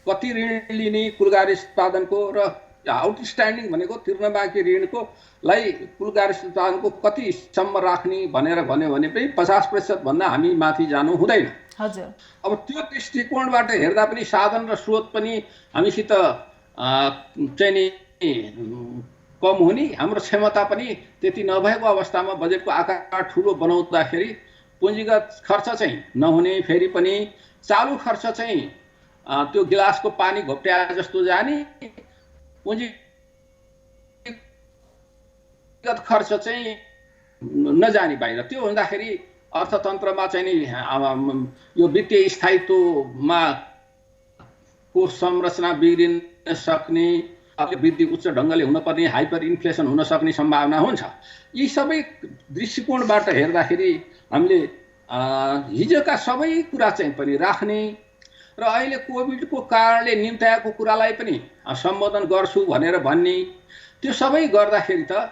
कति ऋण लिने कुल गार्हस्थ्य उत्पादनको र आउटस्ट्यान्डिङ भनेको तिर्न बाँकी ऋणको कुल गार्हस्थ्य उत्पादनको कतिसम्म राख्ने भनेर भन्यो भने पनि 50% भन्दा हामी माथि जानु हुँदैन। हजुर। अब त्यो दृष्टिकोणबाट हेर्दा पनि साधन र स्रोत पनि हामीसित चाहिँ नि कम हुने, हाम्रो क्षमता पनि त्यति नभएको अवस्थामा बजेटको आकार ठुलो बनाउँदाखेरि पुँजीगत खर्च चाहिँ नहुने, फेरि पनि चालु खर्च चाहिँ त्यो गिलासको पानी घोप्ट्या जस्तो जाने, पुँजीगत खर्च चाहिँ नजाने बाहिर। त्यो हुँदाखेरि अर्थतन्त्रमा चाहिँ नि यो वित्तीय स्थायित्वमा को संरचना बिग्रिन सक्ने, वृद्धि उच्च ढङ्गले हुनुपर्ने, हाइपर इन्फ्लेसन हुन सक्ने सम्भावना हुन्छ। यी सबै दृष्टिकोणबाट हेर्दाखेरि हामीले हिजोका सबै कुरा चाहिँ पनि राख्ने र अहिले कोभिडको कारणले निम्त्याएको कुरालाई पनि सम्बोधन गर्छु भनेर भन्ने, त्यो सबै गर्दाखेरि त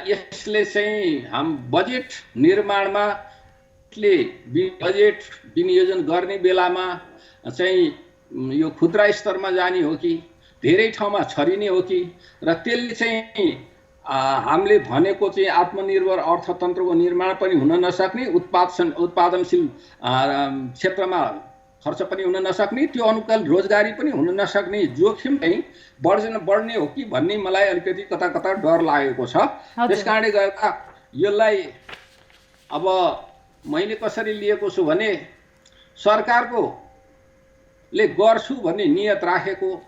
यसले चाहिँ बजेट निर्माणमा बजेट विनियोजन गर्ने बेलामा चाहिँ यो खुद्रा स्तरमा जाने हो कि धेरै ठाउँमा छरिने हो कि, र त्यसले चाहिँ हामीले भनेको चाहिँ आत्मनिर्भर अर्थतन्त्रको निर्माण पनि हुन नसक्ने, उत्पादनशील क्षेत्रमा खर्च पनि हुन नसक्ने, त्यो अनुकूल रोजगारी पनि हुन नसक्ने जोखिम चाहिँ बढ्ने हो कि भन्ने मलाई अलिकति कता कता डर लागेको छ। त्यसकारणले गर्दा यसलाई अब मैले कसरी लिएको छु भने सरकारको ले गर्छु भन्ने नियत राखेको,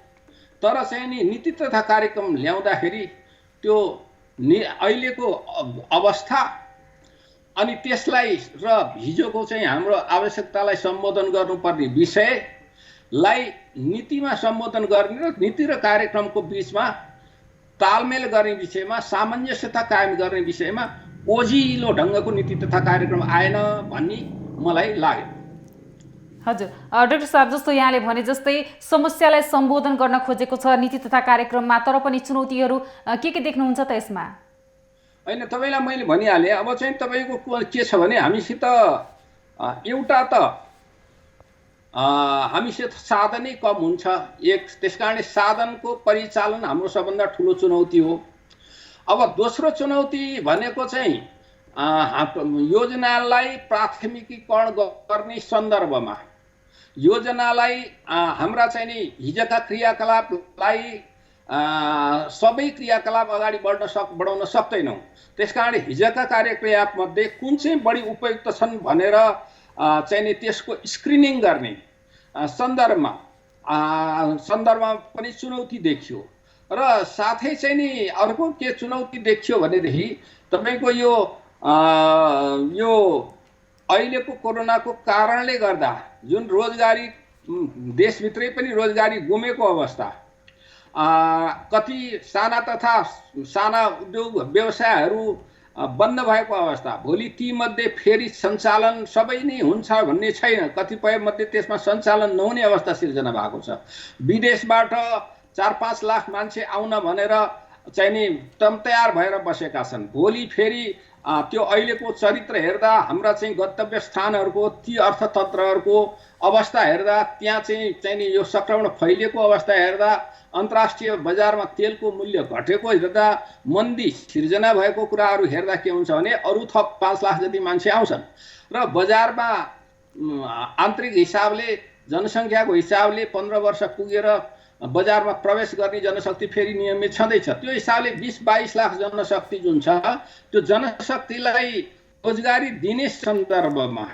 तर चाहिँ नि नीति तथा कार्यक्रम ल्याउँदाखेरि त्यो अहिलेको अवस्था अनि त्यसलाई र हिजोको चाहिँ हाम्रो आवश्यकतालाई सम्बोधन गर्नुपर्ने विषयलाई नीतिमा सम्बोधन गर्ने र नीति र कार्यक्रमको बीचमा तालमेल गर्ने विषयमा, सामञ्जस्यता कायम गर्ने विषयमा ओजिलो ढङ्गको नीति तथा कार्यक्रम आएन भन्ने मलाई लाग्यो। हजुर डाक्टर साहब, जस्तो यहाँले भने जस्तै समस्यालाई सम्बोधन गर्न खोजेको छ नीति तथा कार्यक्रममा, तर पनि चुनौतीहरू के देख्नुहुन्छ त यसमा? होइन, तपाईँलाई मैले भनिहालेँ। अब चाहिँ तपाईँको के छ भने हामीसित एउटा त हामीसित साधनै कम हुन्छ एक, त्यसकारणले साधनको परिचालन हाम्रो सबभन्दा ठुलो चुनौती हो। अब दोस्रो चुनौती भनेको चाहिँ योजनालाई प्राथमिकीकरण गर्ने सन्दर्भमा योजनालाई हाम्रा चाहिँ नि हिजोका क्रियाकलापलाई सबै क्रियाकलाप अगाडि बढाउन सक्दैनौँ। त्यसकारणले हिजोका कार्यकलापमध्ये कुन चाहिँ बढी उपयुक्त छन् भनेर चाहिँ नि त्यसको स्क्रिनिङ गर्ने सन्दर्भमा पनि चुनौती देखियो। र साथै चाहिँ नि अर्को के चुनौती देखियो भनेदेखि तपाईँको यो अहिलेको कोरोनाको कारणले गर्दा जुन रोजगारी देशभित्रै पनि रोजगारी गुमेको अवस्था, कति साना उद्योग व्यवसायहरू बन्द भएको अवस्था, भोलि तीमध्ये फेरि सञ्चालन सबै नै हुन्छ भन्ने छैन, कतिपय मध्ये त्यसमा सञ्चालन नहुने अवस्था सिर्जना भएको छ। विदेशबाट 4-5 लाख मान्छे आउन भनेर चाहिँ नि तयार भएर बसेका छन्। भोलि फेरि त्यो अहिलेको चरित्र हेर्दा हाम्रा चाहिँ गन्तव्य स्थानहरूको ती अर्थतन्त्रहरूको अवस्था हेर्दा, त्यहाँ चाहिँ नि यो सङ्क्रमण फैलिएको अवस्था हेर्दा, अन्तर्राष्ट्रिय बजारमा तेलको मूल्य घटेको हेर्दा, मन्दी सिर्जना भएको कुराहरू हेर्दा के हुन्छ भने अरू थप 5 लाख जति मान्छे आउँछन् र बजारमा आन्तरिक हिसाबले जनसङ्ख्याको हिसाबले 15 वर्ष पुगेर बजारमा प्रवेश गर्ने जनशक्ति फेरि नियमित छँदैछ। त्यो हिसाबले 20-22 लाख जनशक्ति जुन छ, त्यो जनशक्तिलाई रोजगारी दिने सन्दर्भमा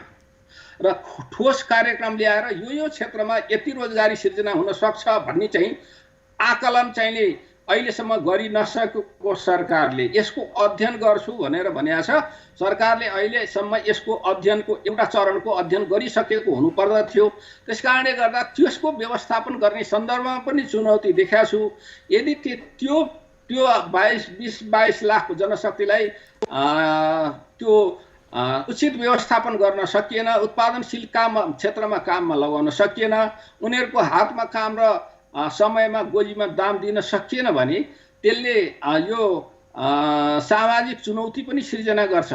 र ठोस कार्यक्रम ल्याएर यो क्षेत्रमा यति रोजगारी सिर्जना हुन सक्छ भन्ने चाहिँ आकलन चाहिँ नि अहिलेसम्म गरि नसकेको सरकारले यसको अध्ययन गर्छु भनेर भनेको छ। सरकारले अहिलेसम्म यसको अध्ययनको एउटा चरणको अध्ययन गरिसकेको हुनुपर्दथ्यो। त्यसकारणले गर्दा त्यसको व्यवस्थापन गर्ने सन्दर्भमा पनि चुनौती देखाएको छु। यदि त्यो 20-22 लाख जनशक्तिलाई त्यो उचित व्यवस्थापन गर्न सकिएन, उत्पादनशील क्षेत्रमा काममा लगाउन सकिएन, उनीहरूको हातमा काम र समयमा गोजीमा दाम दिन सकिएन भने त्यसले यो सामाजिक चुनौती पनि सिर्जना गर्छ।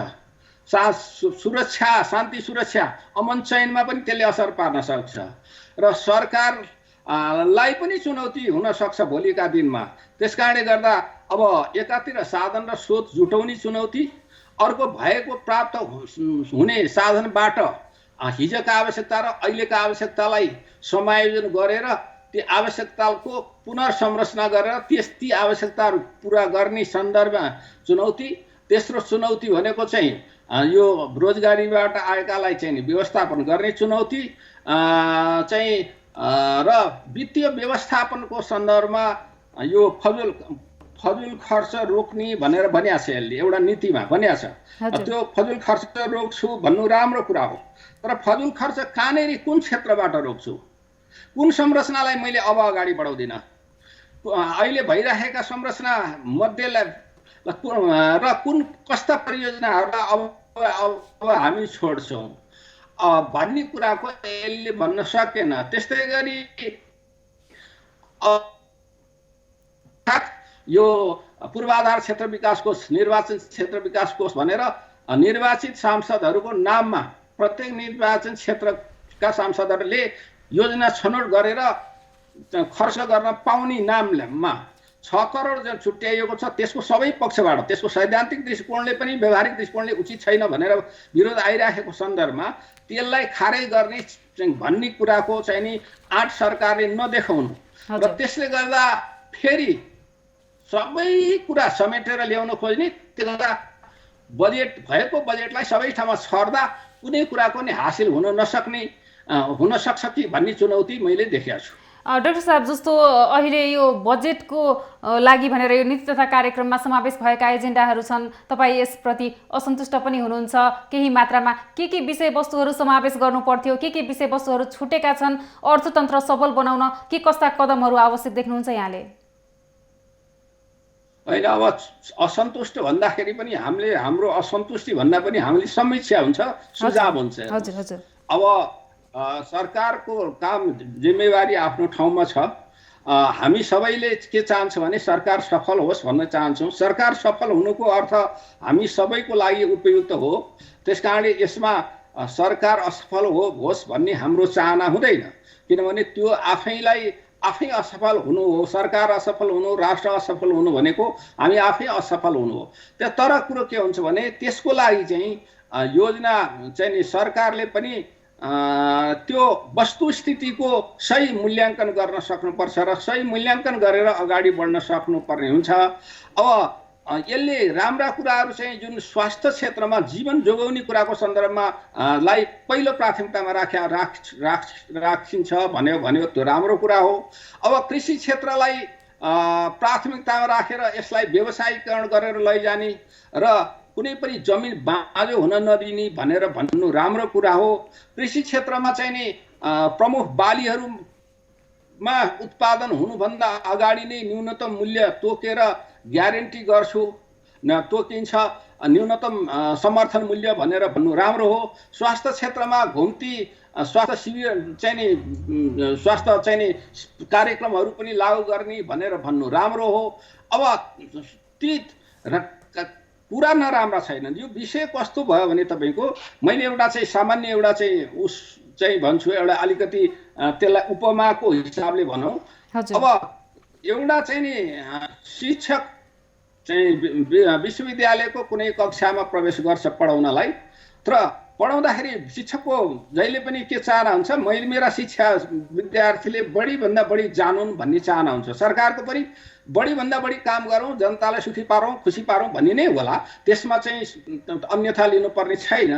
शान्ति सुरक्षा अमन चयनमा पनि त्यसले असर पार्न सक्छ र सरकारलाई पनि चुनौती हुन सक्छ भोलिका दिनमा। त्यसकारणले गर्दा अब एकातिर साधन र स्रोत जुटाउने चुनौती, अर्को भएको प्राप्त हुने साधनबाट हिजोका आवश्यकता र अहिलेका आवश्यकतालाई समायोजन गरेर ती आवश्यकताको पुनर्संरचना गरेर ती आवश्यकताहरू पुरा गर्ने सन्दर्भमा चुनौती। तेस्रो चुनौती भनेको चाहिँ यो रोजगारीबाट आएकालाई चाहिँ व्यवस्थापन गर्ने चुनौती चाहिँ र वित्तीय व्यवस्थापनको सन्दर्भमा यो फजुल खर्च रोक्ने भनेर भनिएको छ। यसले एउटा नीतिमा भनिएको छ। त्यो फजुल खर्च रोक्छु भन्नु राम्रो कुरा हो, तर फजुल खर्च कहाँनेरि कुन क्षेत्रबाट रोक्छु, कुन संरचनालाई मैले अब अगाडि बढाउँदिनँ, अहिले भइरहेका संरचना मध्येलाई र कुन कस्ता परियोजनाहरूलाई अब हामी छोड्छौँ भन्ने कुराको यसले भन्न सकेन। त्यस्तै गरी यो पूर्वाधार क्षेत्र विकास कोष, निर्वाचन क्षेत्र विकास कोष भनेर निर्वाचित सांसदहरूको नाममा प्रत्येक निर्वाचन क्षेत्रका सांसदहरूले योजना छनौट गरेर खर्च गर्न पाउने नाममा 6 करोड जुन छुट्याइएको छ त्यसको सबै पक्षबाट, त्यसको सैद्धान्तिक दृष्टिकोणले पनि व्यावहारिक दृष्टिकोणले उचित छैन भनेर विरोध आइरहेको सन्दर्भमा त्यसलाई खारेज गर्ने भन्ने कुराको चाहिँ नि आँट सरकारले नदेखाउनु र त्यसले गर्दा फेरि सबै कुरा समेटेर ल्याउन खोज्ने, त्यसले गर्दा बजेट भएको बजेटलाई सबै ठाउँमा छर्दा कुनै कुराको नि हासिल हुन नसक्ने हुन सक्छ कि भन्ने चुनौती मैले देखेको छु। डाक्टर साहब, जस्तो अहिले यो बजेटको लागि भनेर यो नीति तथा कार्यक्रममा समावेश भएका एजेन्डाहरू छन्, तपाईँ यसप्रति असन्तुष्ट पनि हुनुहुन्छ। केही मात्रामा के विषयवस्तुहरू समावेश गर्नुपर्थ्यो, के विषयवस्तुहरू छुटेका छन्, अर्थतन्त्र सबल बनाउन के कस्ता कदमहरू आवश्यक देख्नुहुन्छ यहाँले? होइन, अब असन्तुष्ट भन्दाखेरि पनि हाम्रो असन्तुष्टि भन्दा पनि हामीले समीक्षा हुन्छ, सुझाव हुन्छ। हजुर हजुर। अब सरकारको काम जिम्मेवारी आफ्नो ठाउँमा छ। हामी सबैले के चाहन्छौँ भने सरकार सफल होस् भन्न चाहन्छौँ। सरकार सफल हुनुको अर्थ हामी सबैको लागि उपयुक्त हो। त्यसकारणले यसमा सरकार असफल होस् भन्ने हाम्रो चाहना हुँदैन, किनभने त्यो आफै असफल हुनु हो। सरकार असफल हुनु, राष्ट्र असफल हुनु भनेको हामी आफै असफल हुनु हो। तर कुरो के हुन्छ भने त्यसको लागि चाहिँ योजना चाहिँ नि सरकारले पनि त्यो वस्तुस्थितिको सही मूल्याङ्कन गर्न सक्नुपर्छ र सही मूल्याङ्कन गरेर अगाडि बढ्न सक्नुपर्ने हुन्छ। अब यसले राम्रा कुराहरू चाहिँ जुन स्वास्थ्य क्षेत्रमा जीवन जोगाउने कुराको सन्दर्भमा लाई पहिलो प्राथमिकतामा राखिन्छ भन्यो त्यो राम्रो कुरा हो। अब कृषि क्षेत्रलाई प्राथमिकतामा राखेर यसलाई व्यवसायीकरण गरेर लैजाने र कुनै पनि जमिन बाँझो हुन नदिने भनेर भन्नु राम्रो कुरा हो। कृषि क्षेत्रमा चाहिँ नि प्रमुख बालीहरूमा उत्पादन हुनुभन्दा अगाडि नै न्यूनतम मूल्य तोकेर ग्यारेन्टी गर्छु तोकिन्छ, न्यूनतम समर्थन मूल्य भनेर भन्नु राम्रो हो। स्वास्थ्य क्षेत्रमा घुम्ती स्वास्थ्य शिविर चाहिँ नि स्वास्थ्य चाहिँ नि कार्यक्रमहरू पनि लागू गर्ने भनेर भन्नु राम्रो हो। अब ती कुरा नराम्रा छैनन्। यो विषय कस्तो भयो भने तपाईँको मैले एउटा चाहिँ सामान्य एउटा चाहिँ भन्छु, एउटा अलिकति त्यसलाई उपमाको हिसाबले भनौँ। अब एउटा चाहिँ नि शिक्षक चाहिँ विश्वविद्यालयको कुनै कक्षामा प्रवेश गर्छ पढाउनलाई, तर पढाउँदाखेरि शिक्षकको जहिले पनि के चाहना हुन्छ, मैले मेरा शिक्षा विद्यार्थीले बढीभन्दा बढी जानुन् भन्ने चाहना हुन्छ। सरकारको पनि बढीभन्दा बढी काम गरौँ, जनतालाई सुखी पारौँ, खुसी पारौँ भन्ने नै होला, त्यसमा चाहिँ अन्यथा लिनुपर्ने छैन।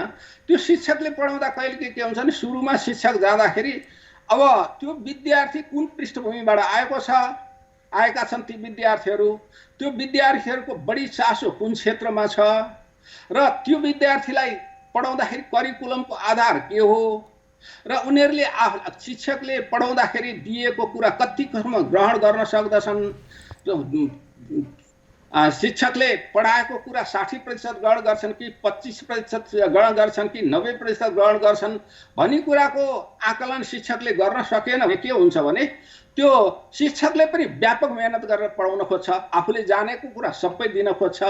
त्यो शिक्षकले पढाउँदा कहिले के हुन्छ भने सुरुमा शिक्षक जाँदाखेरि अब त्यो विद्यार्थी कुन पृष्ठभूमिबाट आएका छन् ती विद्यार्थीहरू, त्यो विद्यार्थीहरूको बढी चासो कुन क्षेत्रमा छ र त्यो विद्यार्थीलाई पढाउँदाखेरि करिकुलमको आधार के हो र उनीहरूले शिक्षकले पढाउँदाखेरि दिएको कुरा कतिसम्म ग्रहण गर्न सक्दछन्। शिक्षकले पढाएको कुरा 60% ग्रहण गर्छन् कि 25% ग्रहण गर्छन् कि 90% ग्रहण गर्छन् भन्ने कुराको आकलन शिक्षकले गर्न सकेन भने के हुन्छ भने त्यो शिक्षकले पनि व्यापक मेहनत गरेर पढाउन खोज्छ, आफूले जानेको कुरा सबै दिन खोज्छ,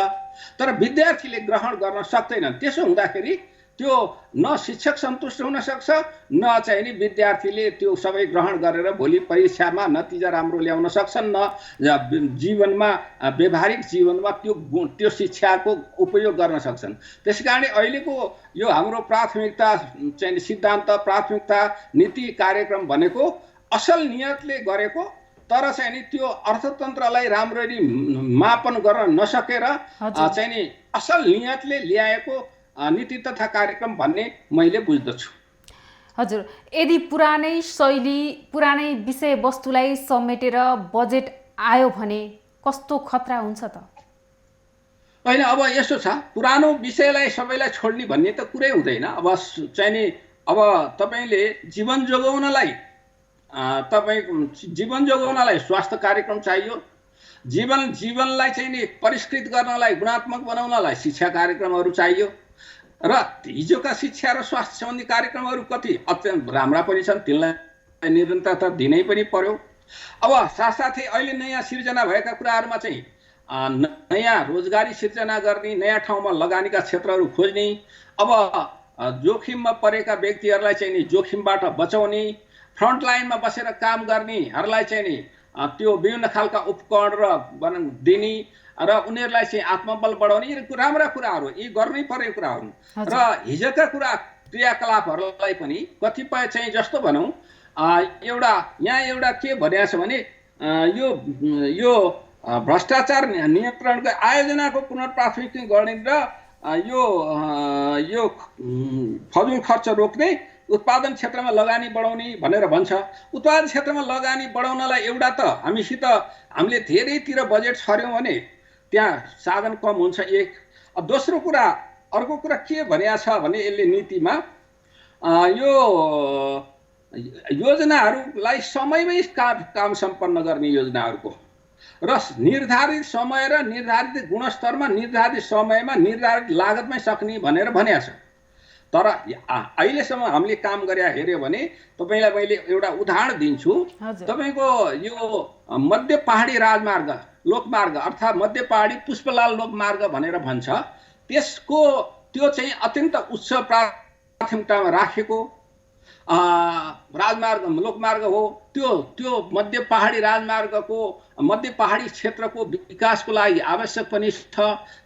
तर विद्यार्थीले ग्रहण गर्न सक्दैनन्। त्यसो हुँदाखेरि त्यो न शिक्षक सन्तुष्ट हुन सक्छ, न चाहिँ नि विद्यार्थीले त्यो सबै ग्रहण गरेर भोलि परीक्षामा नतिजा राम्रो ल्याउन सक्छन्, न जीवनमा व्यावहारिक जीवनमा त्यो शिक्षाको उपयोग गर्न सक्छन्। त्यसकारण अहिलेको यो हाम्रो प्राथमिकता चाहिँ सिद्धान्त, प्राथमिकता नीति कार्यक्रम भनेको असल नियतले गरेको तर चाहिँ नि त्यो अर्थतन्त्रलाई राम्ररी मापन गर्न नसकेर चाहिँ नि असल नियतले ल्याएको नीति तथा कार्यक्रम भन्ने मैले बुझ्दछु। हजुर, यदि पुरानै शैली पुरानै विषयवस्तुलाई समेटेर बजेट आयो भने कस्तो खतरा हुन्छ त? होइन, अब यसो छ, पुरानो विषयलाई सबैलाई छोड्ने भन्ने त कुरै हुँदैन। अब चाहिँ नि अब तपाईँले जीवन जोगाउनलाई स्वास्थ्य कार्यक्रम चाहियो, जीवनलाई चाहिँ नि परिष्कृत गर्नलाई गुणात्मक बनाउनलाई शिक्षा कार्यक्रमहरू चाहियो र हिजोका शिक्षा र स्वास्थ्य सम्बन्धी कार्यक्रमहरू कति अत्यन्त राम्रा पनि छन्, तिनलाई निरन्तरता दिनै पनि पर्यो। अब साथसाथै अहिले नयाँ सिर्जना भएका कुराहरूमा चाहिँ नयाँ रोजगारी सिर्जना गर्ने, नयाँ ठाउँमा लगानीका क्षेत्रहरू खोज्ने, अब जोखिममा परेका व्यक्तिहरूलाई चाहिँ नि जोखिमबाट बचाउने, फ्रन्ट लाइनमा बसेर काम गर्नेहरूलाई चाहिँ नि त्यो विभिन्न खालका उपकरण दिने र उनीहरूलाई चाहिँ आत्मबल बढाउने, यी राम्रा कुराहरू, यी गर्नै पर्ने कुराहरू। र हिजोका क्रियाकलापहरूलाई पनि कतिपय चाहिँ जस्तो भनौँ यहाँ एउटा के भनिएको छ भने यो भ्रष्टाचार नियन्त्रणको आयोजनाको पुनर्प्राथमिकरण गर्ने र यो फजुल खर्च रोक्ने, उत्पादन क्षेत्रमा लगानी बढाउने भनेर भन्छ। उत्पादन क्षेत्रमा लगानी बढाउनलाई एउटा त हामीले धेरैतिर बजेट छर्यौँ भने त्यहाँ साधन कम हुन्छ, एक। दोस्रो कुरा, अर्को कुरा के भनिएको छ भने यसले नीतिमा यो योजनाहरूलाई समयमै काम सम्पन्न गर्ने योजनाहरूको र निर्धारित समय र निर्धारित गुणस्तरमा निर्धारित समयमा निर्धारित लागतमै सक्ने भनेर भनेको छ। तर अहिलेसम्म हामीले काम गरे हेऱ्यो भने तपाईँलाई मैले एउटा उदाहरण दिन्छु। तपाईँको यो मध्य पहाडी राजमार्ग लोकमार्ग अर्थात् मध्य पहाडी पुष्पलाल लोकमार्ग भनेर भन्छ, त्यो चाहिँ अत्यन्त उच्च प्राथमिकतामा राखेको लोकमार्ग हो। त्यो मध्य पहाडी राजमार्गको मध्य पहाडी क्षेत्रको विकासको लागि आवश्यक पनि छ।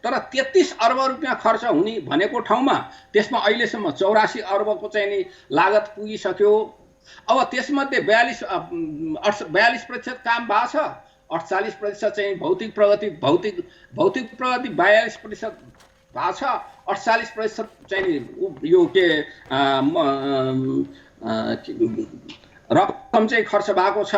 तर 33 अर्ब रुपियाँ खर्च हुने भनेको ठाउँमा त्यसमा अहिलेसम्म 84 अर्बको चाहिँ नि लागत पुगिसक्यो। अब त्यसमध्ये 42% काम भएको छ, 48% चाहिँ भौतिक प्रगति 42% भएको छ, 48% चाहिँ यो के रकम चाहिँ खर्च भएको छ।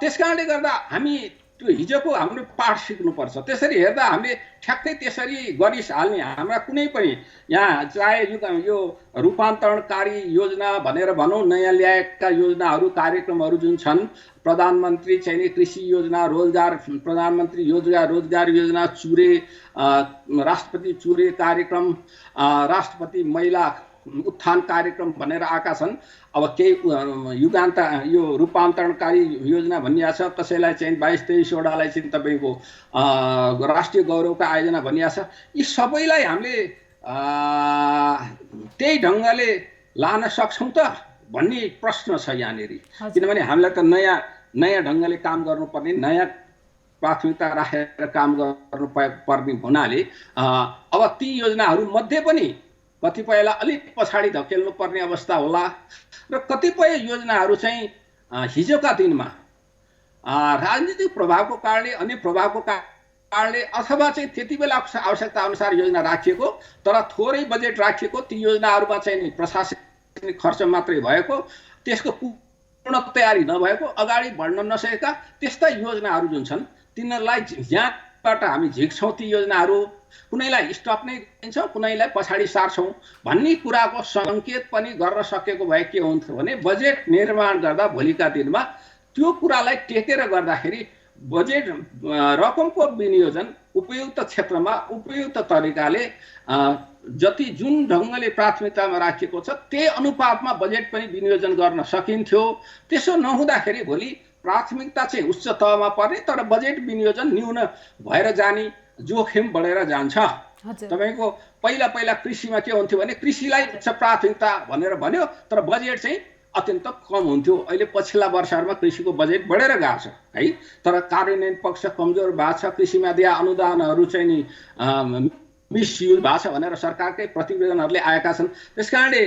त्यसकारणले गर्दा हामी त्यो हिजोको हाम्रो पाठ सिक्नुपर्छ। त्यसरी हेर्दा हामीले ठ्याक्कै त्यसरी गरिहाल्ने हाम्रा कुनै पनि यहाँ चाहे यो रूपान्तरणकारी योजना भनेर भनौँ, नयाँ ल्याएका योजनाहरू कार्यक्रमहरू जुन छन्, प्रधानमन्त्री चाहिँ कृषि योजना, प्रधानमन्त्री रोजगार योजना, राष्ट्रपति चुरे कार्यक्रम, राष्ट्रपति महिला उत्थान कार्यक्रम भनेर आएका छन्। अब केही यो रूपान्तरणकारी योजना भनिएको छ, कसैलाई चाहिँ 22-23 वटालाई चाहिँ तपाईँको राष्ट्रिय गौरवका आयोजना भनिएको छ। यी सबैलाई हामीले त्यही ढङ्गले लान सक्छौँ त भन्ने प्रश्न छ यहाँनिर। किनभने हामीलाई त नयाँ ढङ्गले काम गर्नुपर्ने, नयाँ प्राथमिकता राखेर काम गर्नुपर्ने हुनाले अब ती योजनाहरू मध्ये पनि कतिपयलाई अलिक पछाडि धकेल्नु पर्ने अवस्था होला र कतिपय योजनाहरू चाहिँ हिजोका दिनमा राजनीतिक प्रभावको कारणले, अन्य प्रभावको कारणले अथवा चाहिँ त्यति बेला आवश्यकता अनुसार योजना राखिएको तर थोरै बजेट राखिएको, ती योजनाहरूमा चाहिँ प्रशासनिक खर्च मात्रै भएको, त्यसको पूर्ण तयारी नभएको, अगाडि बढ्न नसकेका त्यस्ता योजनाहरू जुन छन् तिनीहरूलाई यहाँबाट हामी झिक्छौँ। ती योजनाहरू कुनैलाई स्टप नै दिन्छौँ, कुनैलाई पछाडि सार्छौँ भन्ने कुराको सङ्केत पनि गर्न सकेको भए के हुन्थ्यो भने बजेट निर्माण गर्दा भोलिका दिनमा त्यो कुरालाई टेकेर गर्दाखेरि बजेट रकमको विनियोजन उपयुक्त क्षेत्रमा उपयुक्त तरिकाले जुन ढङ्गले प्राथमिकतामा राखिएको छ त्यही अनुपातमा बजेट पनि विनियोजन गर्न सकिन्थ्यो। त्यसो नहुँदाखेरि भोलि प्राथमिकता चाहिँ उच्च तहमा पर्ने तर बजेट विनियोजन न्यून भएर जाने जोखिम बढेर जान्छ। तपाईँको पहिला कृषिमा के हुन्थ्यो भने कृषिलाई उच्च प्राथमिकता भनेर भन्यो तर बजेट चाहिँ अत्यन्त कम हुन्थ्यो। अहिले पछिल्ला वर्षहरूमा कृषिको बजेट बढेर गएको छ है, तर कार्यान्वयन पक्ष कमजोर भएको छ। कृषिमा दिएका अनुदानहरू चाहिँ नि मिसयुज भएको छ भनेर सरकारकै प्रतिवेदनहरूले आएका छन्। त्यसकारणले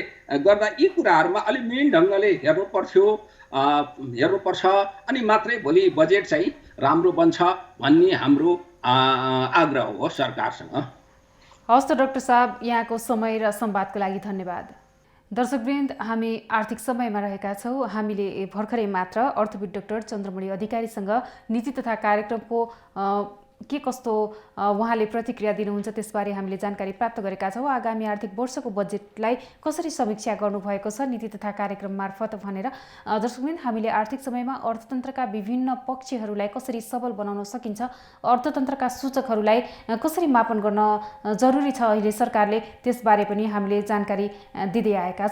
गर्दा यी कुराहरूमा अलिक मेन ढङ्गले हेर्नु पर्थ्यो हेर्नुपर्छ अनि मात्रै भोलि बजेट चाहिँ राम्रो बन्छ भन्ने हाम्रो आग्रह हो सरकारसँग। हवस् त डाक्टर साहब, यहाँको समय र संवादको लागि धन्यवाद। दर्शकवृन्द, हामी आर्थिक समयमा रहेका छौँ। हामीले भर्खरै मात्र अर्थविद डाक्टर चन्द्रमणि अधिकारीसँग नीति तथा कार्यक्रमको के कस्तो उहाँले प्रतिक्रिया दिनुहुन्छ त्यसबारे हामीले जानकारी प्राप्त गरेका छौँ। आगामी आर्थिक वर्षको बजेटलाई कसरी समीक्षा गर्नुभएको छ नीति तथा कार्यक्रम मार्फत भनेर। दर्शकवृन्द, हामीले आर्थिक समयमा अर्थतन्त्रका विभिन्न पक्षहरूलाई कसरी सबल बनाउन सकिन्छ, अर्थतन्त्रका सूचकहरूलाई कसरी मापन गर्न जरुरी छ अहिले सरकारले, त्यसबारे पनि हामीले जानकारी दिँदै आएका छौँ।